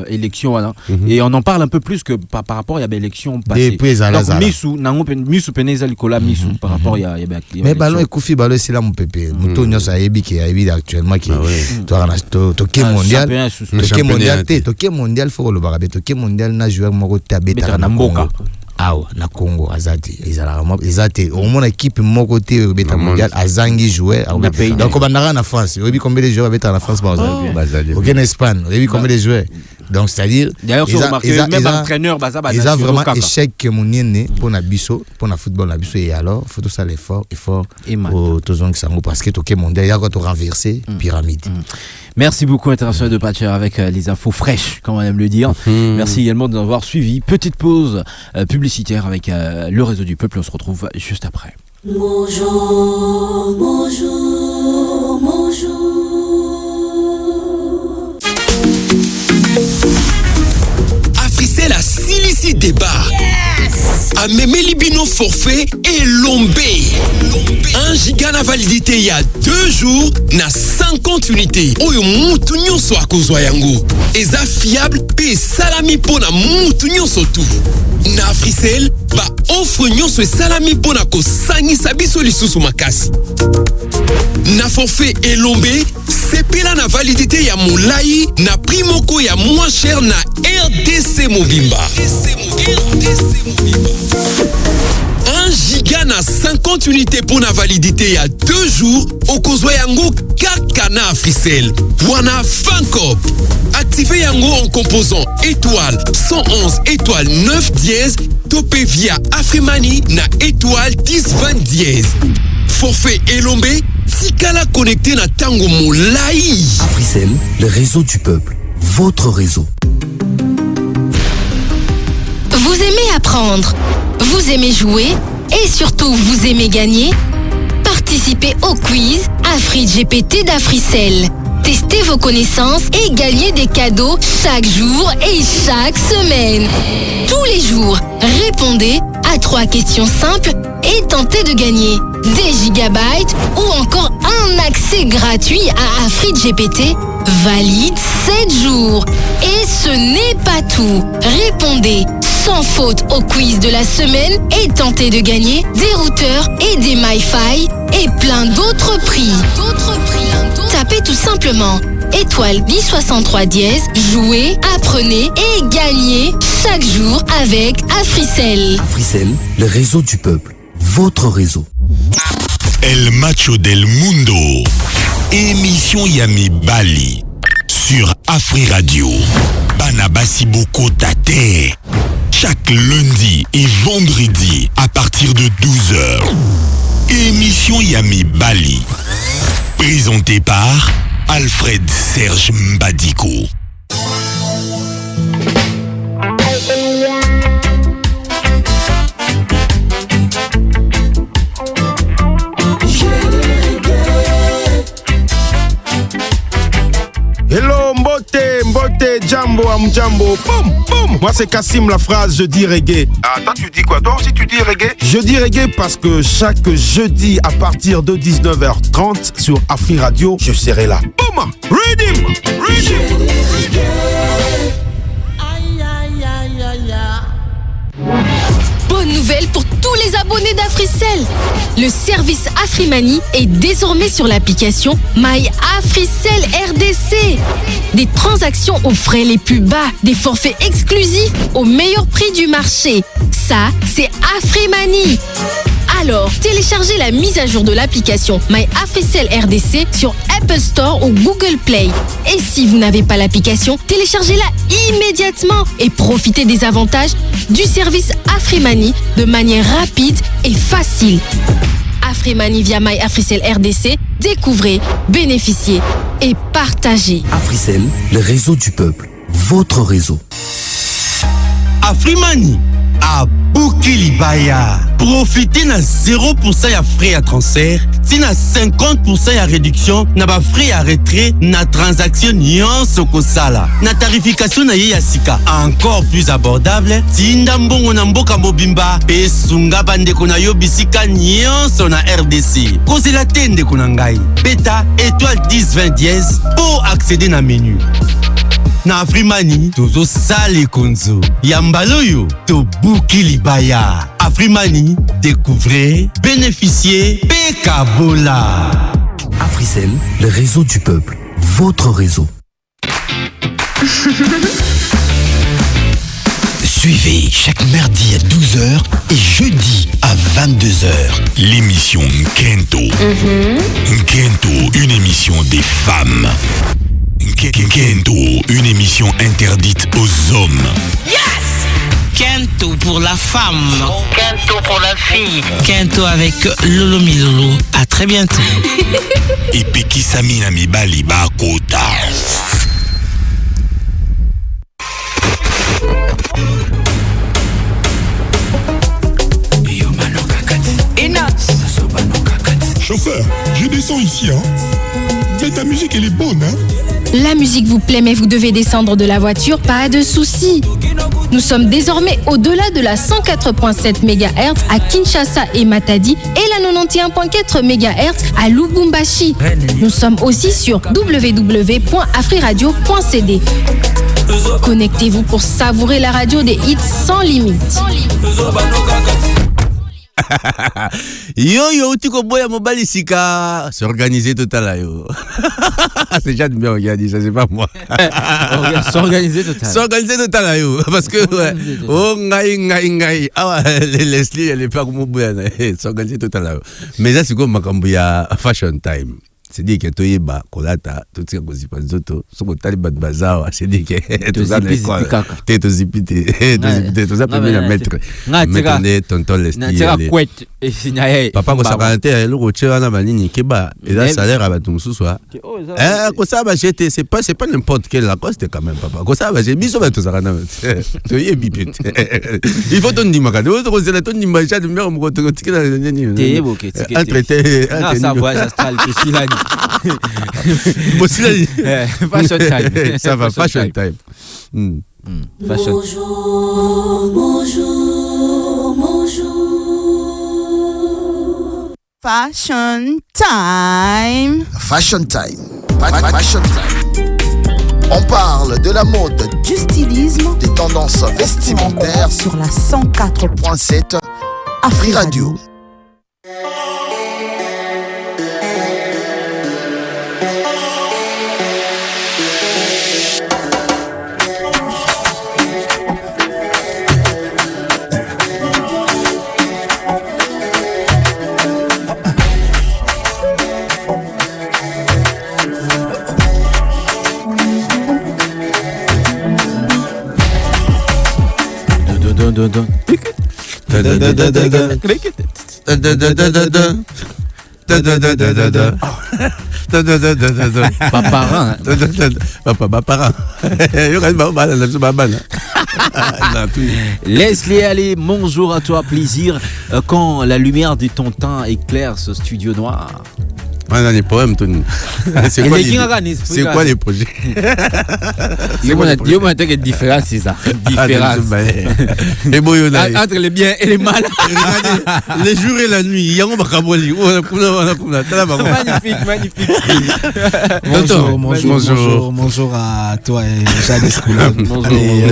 élection et on en parle un peu plus que par rapport à l'élection passée donc misu peneza likola misu par rapport à mais ballon et Koufi ballon c'est là mon pépé muto nyosa ayebi qui est actuellement qui toke mondial toke mondial faut le barabe toke mondial na joueur moko tabeta na mboka na Congo azati ezate au moins équipe moko te beta mondial azangi joueur donc bandara na France oyebi combien de joueurs beta na France par exemple au Espagne oyebi combien de joueurs donc c'est-à-dire d'ailleurs sur remarqué même entraîneur baza ils ont vraiment échec monien pour na biso pour na football na biso et alors faut tout ça l'effort au tozong sango parce que toke mondial ya ko renverser pyramide. Merci beaucoup International de Patcher avec les infos fraîches, comme on aime le dire. Merci également de nous avoir suivis. Petite pause publicitaire avec le réseau du peuple. On se retrouve juste après. Bonjour, bonjour, bonjour. Africell a Silici débat. A Mémé Libino forfait et Lombé. 1 giga na validité il y a 2 jours na 50 unités. Oyo mutu nyonso akozwa yango. Eza fiable pe salami pona mutu nyonso tout. Na Africell ba offre nyonso salami pona ko sangisa biso lisusu makasi. Na forfait et Lombé, sepela na validité ya molai na primoko ya moins cher na RDC Mobimba. 1 giga na 50 unités pour la validité il y a 2 jours au kozwa yango kaka na Africell. Wana Fancop. Activez yango en composant étoile 111 étoile 9 dièse topé via Afrimani na étoile 10 20 dièse. Forfait Elombé, tikala connecté na tango molai. Africell, le réseau du peuple, votre réseau. Vous aimez apprendre, vous aimez jouer et surtout vous aimez gagner? Participez au quiz AfriGPT d'Africell. Testez vos connaissances et gagnez des cadeaux chaque jour et chaque semaine. Tous les jours, répondez à 3 questions simples et tentez de gagner des gigabytes ou encore un accès gratuit à AfriGPT valide 7 jours. Et ce n'est pas tout. Répondez sans faute au quiz de la semaine et tenter de gagner des routeurs et des MiFi et plein d'autres prix. Tapez tout simplement étoile 1063 dièse, jouez, apprenez et gagnez chaque jour avec Africell. Africell, le réseau du peuple, votre réseau. El Macho del Mundo, émission Yami Bali sur Afri Radio. Banabasi Boko Tate, chaque lundi et vendredi à partir de 12h. Émission Yami Bali, présentée par Alfred Serge Mbadiko. Hello Mbote, Jambo, Amjambo, boum, boum. Moi c'est Kassim, la phrase je dis reggae. Ah, toi tu dis quoi? Toi aussi tu dis reggae? Je dis reggae parce que chaque jeudi à partir de 19h30 sur Afri Radio, je serai là. Boum, Redim. Bonne nouvelle pour tous les abonnés d'Africell. Le service Afrimani est désormais sur l'application My Africell RDC. Des transactions aux frais les plus bas, des forfaits exclusifs au meilleur prix du marché. Ça, c'est Afrimani. Alors, téléchargez la mise à jour de l'application My Africell RDC sur Apple Store ou Google Play. Et si vous n'avez pas l'application, téléchargez-la immédiatement et profitez des avantages du service Afrimani de manière rapide et facile. Afrimani via My Africell RDC, découvrez, bénéficiez et partagez. Africell, le réseau du peuple, votre réseau. Afrimani à Boukilibaya. Profitez na 0% ya frais à transfert, si na 50% ya réduction na ba frais à retrait na transaction nyonso kosala. Na tarification na ye ya sika encore plus abordable, tinda mbongo na mboka mobimba pe sunga bandeko na yo bisika nyonso na RDC. Kozela tende kuna ngai. Beta étoile 1020 dièse pour accéder na menu. Na Afrimani, tozo sale konzo. Yambaloyo, to Boukilibaya. Afrimani, découvrez, bénéficiez, Pekabola. Africell, le réseau du peuple, votre réseau. Suivez chaque mardi à 12h et jeudi à 22h. L'émission Nkento. Nkento, une émission des femmes. Nkento, une émission interdite aux hommes. Yes! Kento pour la femme. Kento pour la fille. Kento avec Lolo Milolo. À très bientôt. Et Peki Samina Mibali Bakota. Chauffeur, je descends ici, hein. Mais ta musique, elle est bonne, hein. La musique vous plaît, mais vous devez descendre de la voiture, pas de souci. Nous sommes désormais au-delà de la 104.7 MHz à Kinshasa et Matadi et la 91.4 MHz à Lubumbashi. Nous sommes aussi sur www.afriradio.cd. Connectez-vous pour savourer la radio des hits sans limite. Yo, tu boya mobali sika. S'organiser total yo. C'est déjà bien organisé, ça c'est pas moi. S'organiser total. S'organiser total yo. Parce que, ouais. Oh, ngai. Ah ouais, Leslie, elle est pas comme boya. S'organiser total yo. Mais ça, c'est comme ma cambuya fashion time. C'est-à-dire que tu es bas, kolata, tout ce que vous pensez, tout ce que tu as bazar, c'est-à-dire que tout ça n'est pas. Tu es zipité, tout ça peut bien mettre. Mettre tonton Leslie. Papa, quand ça va être le rocher à la manine, keba, et là, ça a l'air à battre ce soir. Quand ça va jeter, c'est pas n'importe quelle Lacoste quand même, papa. Quand ça va jeter, bisous à tout ça. Tu es bipé. Il faut ton dimagado, tu es ton dimagado, tu es ton Fashion time. Ça va, fashion time. Bonjour. Fashion time. Fashion time. Fashion time. On parle de la mode, Du stylisme des tendances vestimentaires sur la 104.7 Afri Radio. Paparan. Paparan. Laisse-les aller, bonjour à toi, plaisir. Quand la lumière de ton teint éclaire ce studio noir. On a des poèmes, Tony. C'est quoi les projets? Il y a une différence, c'est ça. Différence. Entre les biens et les mal. Les jours et la nuit, il y a un macaboli. Magnifique. Bonjour à toi et Jadis Koulab. Et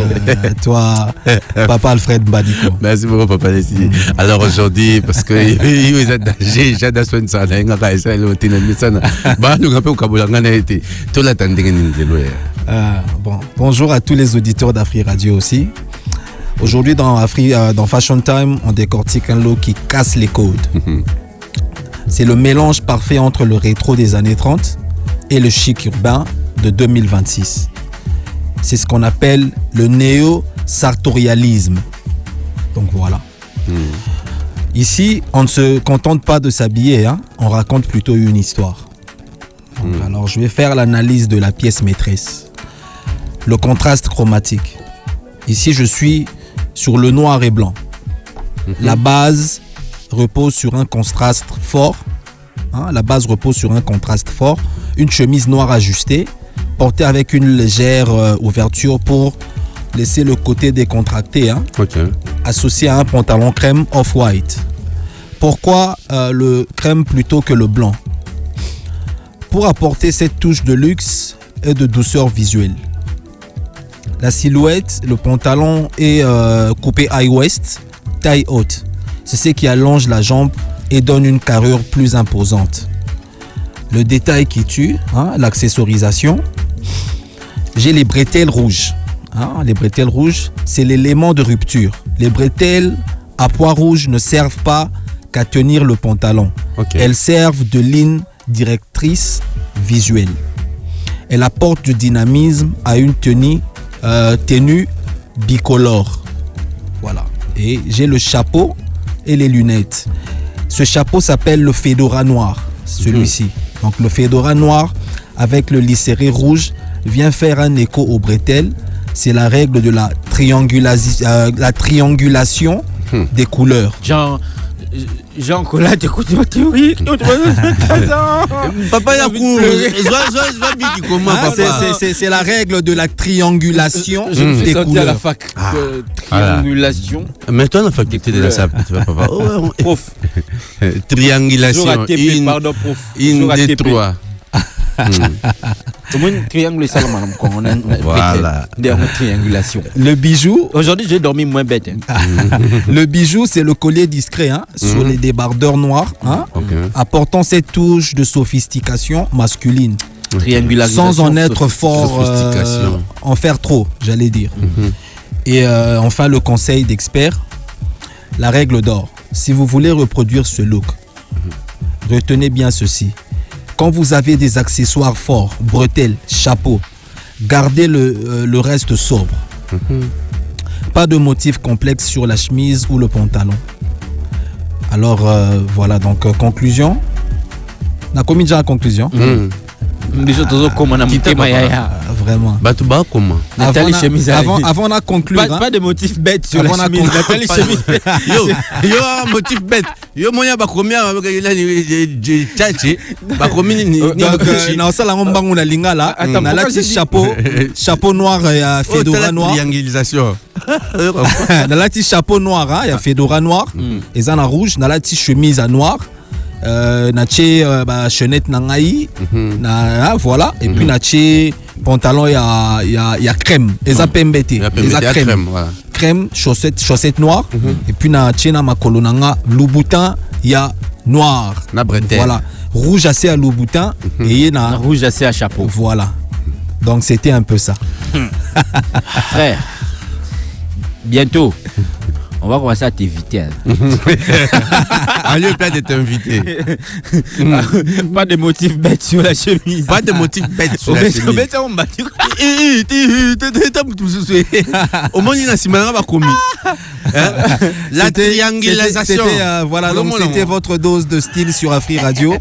toi, Papa Alfred Badiko. Merci beaucoup, Papa Leslie. Alors aujourd'hui, parce que j'ai Jada Swensa, bonjour à tous les auditeurs d'Afri Radio aussi. Aujourd'hui dans Fashion Time, on décortique un look qui casse les codes. C'est le mélange parfait entre le rétro des années 30 et le chic urbain de 2026. C'est ce qu'on appelle le néo-sartorialisme. Donc voilà. Ici, on ne se contente pas de s'habiller, hein, on raconte plutôt une histoire. Donc, alors, je vais faire l'analyse de la pièce maîtresse. Le contraste chromatique. Ici, je suis sur le noir et blanc. La base repose sur un contraste fort. Hein, Une chemise noire ajustée, portée avec une légère ouverture pour laisser le côté décontracté, hein, associé à un pantalon crème off-white. Pourquoi le crème plutôt que le blanc? Pour apporter cette touche de luxe et de douceur visuelle. La silhouette, le pantalon est coupé high waist, taille haute. C'est ce qui allonge la jambe et donne une carrure plus imposante. Le détail qui tue, hein, l'accessorisation. J'ai les bretelles rouges. Les bretelles rouges, c'est l'élément de rupture. Les bretelles à pois rouges ne servent pas qu'à tenir le pantalon. Elles servent de ligne directrice visuelle. Elle apporte du dynamisme à une tenue bicolore. Voilà. Et j'ai le chapeau et les lunettes. Ce chapeau s'appelle le fedora noir, celui-ci. Donc le fedora noir avec le liséré rouge vient faire un écho aux bretelles. C'est la règle de la triangulation des couleurs. Jean-Colas, t'écoutes ma théorie. Papa, c'est la règle de la triangulation je me des couleurs. à la fac. Triangulation. Mais toi, la faculté de la SAP, tu vas papa. Prof. Triangulation. Une des trois. Triangle Salomon, on a voilà. Triangulation. Le bijou. Aujourd'hui, j'ai dormi moins bête. Le bijou, c'est le collier discret, hein, sur les débardeurs noirs, hein, apportant cette touche de sophistication masculine. Sans en être fort, en faire trop, j'allais dire. Et enfin, le conseil d'expert, la règle d'or. Si vous voulez reproduire ce look, retenez bien ceci. Quand vous avez des accessoires forts, bretelles, chapeau, gardez le reste sobre. Pas de motif complexe sur la chemise ou le pantalon. Alors voilà, donc conclusion. On a commis déjà la conclusion. Vraiment. Avant on a conclu. Pas de motif bête sur la chemise. Yo, motif bête. Yo, moyen ba combien avec il tchatché. Ba combien ni. Na sala ngombangu na lingala. Na la chapeau noir et fedora noir. Triangulisation. Na la chapeau noir, il y a fedora noir et zana rouge, na la chemise à noir. Na chenette na ngai na voilà et puis na pantalon il y a crème, les apembete, les crème, voilà. Crème, chaussettes noires, et puis na tchena makolonanga, Louboutin, il y a noir. Voilà. Rouge assez à Louboutin et il y a rouge assez à chapeau. Voilà. Donc c'était un peu ça. Frère, bientôt, on va commencer à t'éviter. Hein. En lieu plein de t'inviter. Pas de motifs bêtes sur la chemise. Pas de motifs bêtes sur la chemise. Au moins, il y a la triangulation. Voilà, donc c'était votre dose de style sur Afri Radio.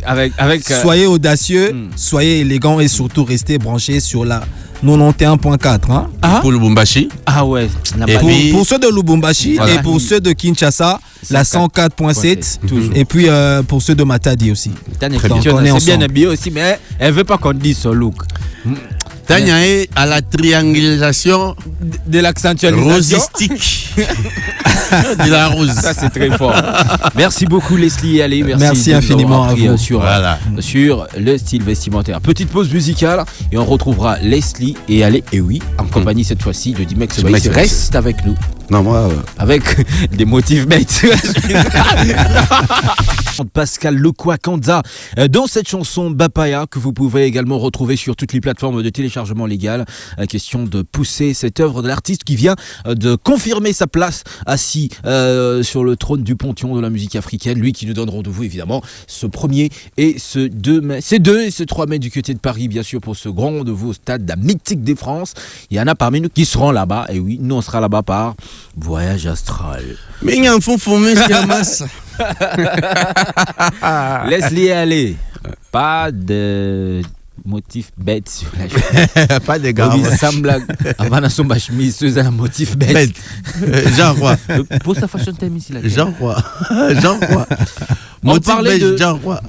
Soyez audacieux, soyez élégants et surtout restez branchés sur la 91.4 hein? Pour Lubumbashi. Ah ouais. Pour ceux de Lubumbashi et pour ceux de Kinshasa, la 104.7 et puis pour ceux de Matadi aussi. Donc, on est bien habillé aussi, mais elle veut pas qu'on dise son look. Tania est à la triangulation de l'accentualisation rosistique de la rose. Ça c'est très fort. Merci beaucoup Leslie et Ali. Merci infiniment à vous. Sur le style vestimentaire. Petite pause musicale et on retrouvera Leslie et Ali, et oui, en compagnie cette fois-ci de Dimex. Reste avec nous. Non, moi. Avec des motifs bêtes. Pascal Lekwa-Kanza dans cette chanson Bapaya que vous pouvez également retrouver sur toutes les plateformes de téléchargement légal. Question de pousser cette œuvre de l'artiste qui vient de confirmer sa place assis sur le trône du Panthéon de la musique africaine. Lui qui nous donne rendez-vous évidemment ce 1er et ce 2 mai. C'est 2 et ce 3 mai du côté de Paris bien sûr pour ce grand rendez-vous au stade de la Mythique des France. Il y en a parmi nous qui seront là-bas et oui, nous on sera là-bas par voyage astral. Mais il y a un fond formé sur masse. Laisse-les aller. Pas de motif bête sur la chemise. Pas de grave. Il semble avant son chemise c'est un motif bête. Jean Roy. Pour sa fashion time ici là. Jean Roy. On parlait de Jean Roy.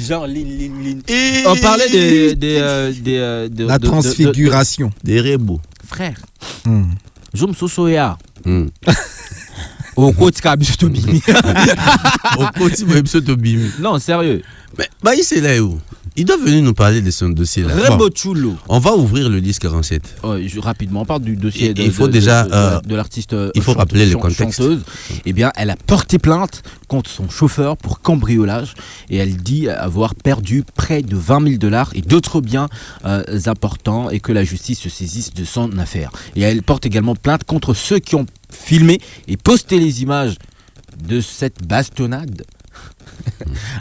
Jean Lin. On parlait de la transfiguration des rebos. Frère. Je me souviens. Au côté Kabistobimi. Au côté Kabistobimi. Non, sérieux. Mais il c'est là où il doit venir nous parler de son dossier là. Rebochulo. On va ouvrir le 10-47. Rapidement, on parle du dossier de l'artiste. Il faut rappeler le contexte. Chanteuse. Eh bien, elle a porté plainte contre son chauffeur pour cambriolage et elle dit avoir perdu près de $20,000 et d'autres biens importants et que la justice se saisisse de son affaire. Et elle porte également plainte contre ceux qui ont filmé et posté les images de cette bastonnade.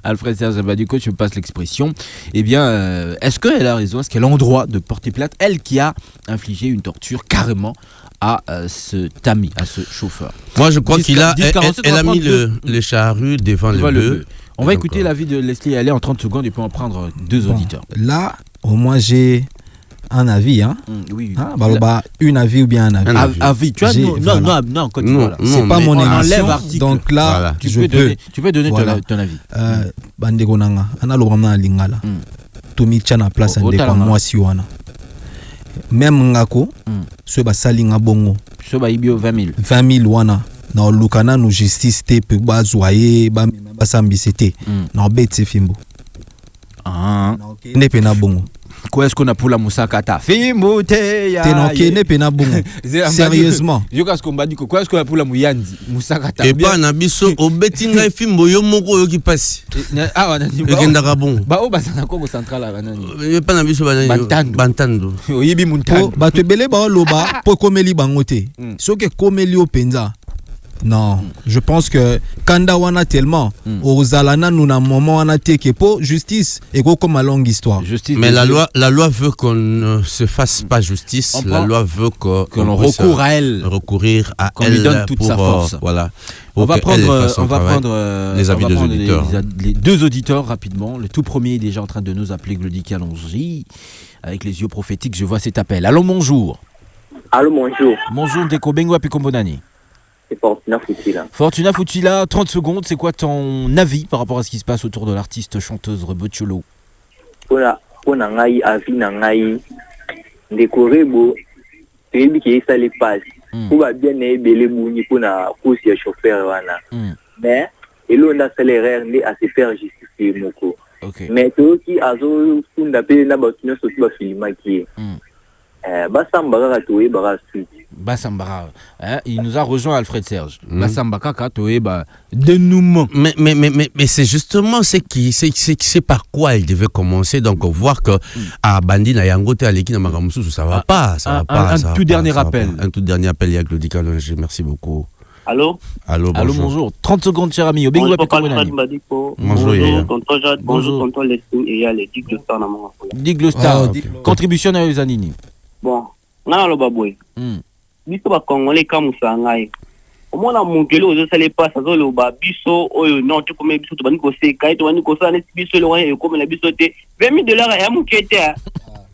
Alfred Serge Abaduko, je passe l'expression. Eh bien, est-ce qu'elle a raison? Est-ce qu'elle a le droit de porter plainte? Elle qui a infligé une torture carrément à ce tamis, à ce chauffeur. Moi, je crois elle a mis le charrue devant le bœuf. On va écouter l'avis de Leslie Allais en 30 secondes et puis on va prendre deux auditeurs. Là, au moins, j'ai un avis, hein? Oui. Une avis ou bien un avis. Avis. Tu as non, c'est pas mon émission. Donc là, tu peux donner ton avis. Bandego nanga, ana lobamna lingala. Tomi chana place ndeko mwasi wana. Même ngako, ce ba salinga bongo. Ce ba ibio 20,000 wana. Na lukana no justice te pe ba zoyer ba sambisete. Na bete fimbo. Ne pena bongo. Quoi est-ce qu'on a pour la moussakata? Fimbo te ya. Tenokene pena bongo. Sérieusement. Je pense qu'on va dire quoi est-ce qu'on a pour la mouyandi moussakata? Et pas na biso obetinga fimbo yo moko yo ki passe. Ah wana ni ba. Ekendaka bongo. Ba o basana Congo central la nani. Et pas na biso bantando. Oyibi muntando. Ba te bele ba loba po komeli bangote. Soke komeli o penza. Non, je pense que Kanda wana tellement aux alana nous na moment wana teke po justice et comme à longue histoire. Mais la loi veut qu'on ne se fasse pas justice. La loi veut qu'on recourt à elle, recourir à qu'on elle lui donne toute sa force. Voilà. On va prendre les avis des auditeurs. Les deux auditeurs rapidement. Le tout premier est déjà en train de nous appeler Glody Kalonji avec les yeux prophétiques. Je vois cet appel. Allô, bonjour. Allô, bonjour. Bonjour, Deko Bengo Apikombonani. C'est Fortuna Futila. Fortuna Futila, 30 secondes, c'est quoi ton avis par rapport à ce qui se passe autour de l'artiste chanteuse Rebochulo? Pour ngai avis ngai Ndekorebo tebi ki ça les passe. Pour va bien ebele buni pour na course ya chauffeur wana. Mais elo na salaire ndi à se faire justifier moko. Mais to ki azo funda pe na batunyo so ba filma ki. Basambaka Toé Bara Street. Bassambara. Il nous a rejoint Alfred Serge. Bassambaka Katoé, dénouement. Mais c'est justement c'est par quoi il devait commencer. Donc, voir que à Bandi na Yangote à l'équipe na Magamusu, ça va pas. Un tout dernier appel. Un tout dernier appel, il y a Claudie Kalonge. Merci beaucoup. Allô? Allô, bonjour. 30 secondes, cher ami. Bonjour, tonton Jade. Bonjour, tonton Lestine. Et il y a les Dig le Star. Dig le Star. Contribution à Uzanini. Bon, non, le baboué. Biso ba Congolais kamusa ngai. Omona mungelo ozo sale passe zo le ba biso oyo non tu comme biso to bani ko seka to bani ko sa ne biso le wan e comme la biso te $20,000 ya mukete.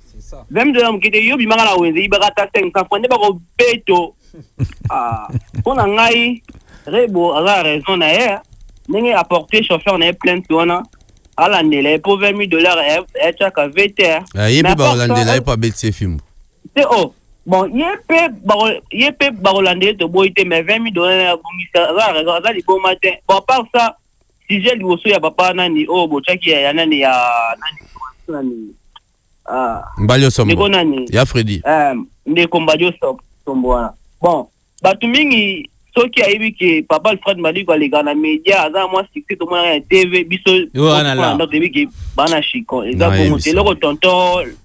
C'est ça. $20,000 mukete yo bimanga la wenze ibaka 500 francs ne ba ko beto. Pona ngai rebo ala raison na ya ndenge apporter chauffeur na plainte wana ala ndele pour $20,000 e chaka VTR. Yebi ba Holandais là pas bête film. C'est bon, yep, Barolande de Boïté, mais $20,000 à Boumissa, ça, les beaux matins. Bon, à part ça, si j'ai le aussi à papa, Nani, oh, Bochaki, Nani, Nani, Mbalio Sombo. Ya Freddy. Ne Combadio Sombo. Bon, Batumingi, ce qui a eu que papa Alfred m'a dit que les gars, dans les médias, moi, c'est que tout le monde TV, biso, notre TV qui est banachiko. Et ça, bon, c'est le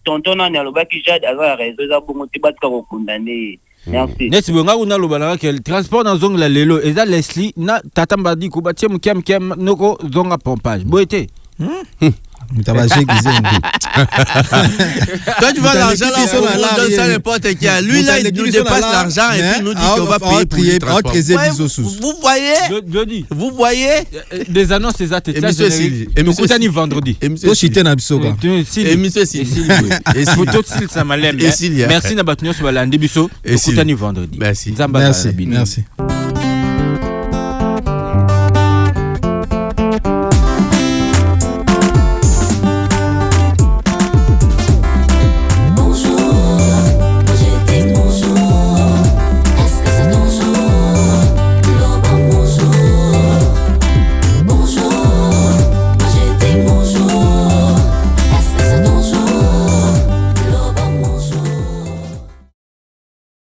tonton, Nani, le bac qui jade, à raison, ça, bon, t'es pas condamné. Merci. N'est-ce pas, on a le balai, que le transport dans zone la Lelo, et ça, Leslie, na, tatamba dit, Koubatia, Kem, Noko, zonga pompage. Boité. Toi, tu vois l'argent là, on donne ça n'importe qui. Lui, là, il nous dépasse l'argent et puis nous dit qu'on va payer pour le transport. Vous voyez des annonces, ces athlètes. Et monsieur Sylvie vendredi. Et monsieur Sylvie. Et monsieur Sylvie. Merci d'abattre sur la Bisso. Et vendredi. Merci. Merci.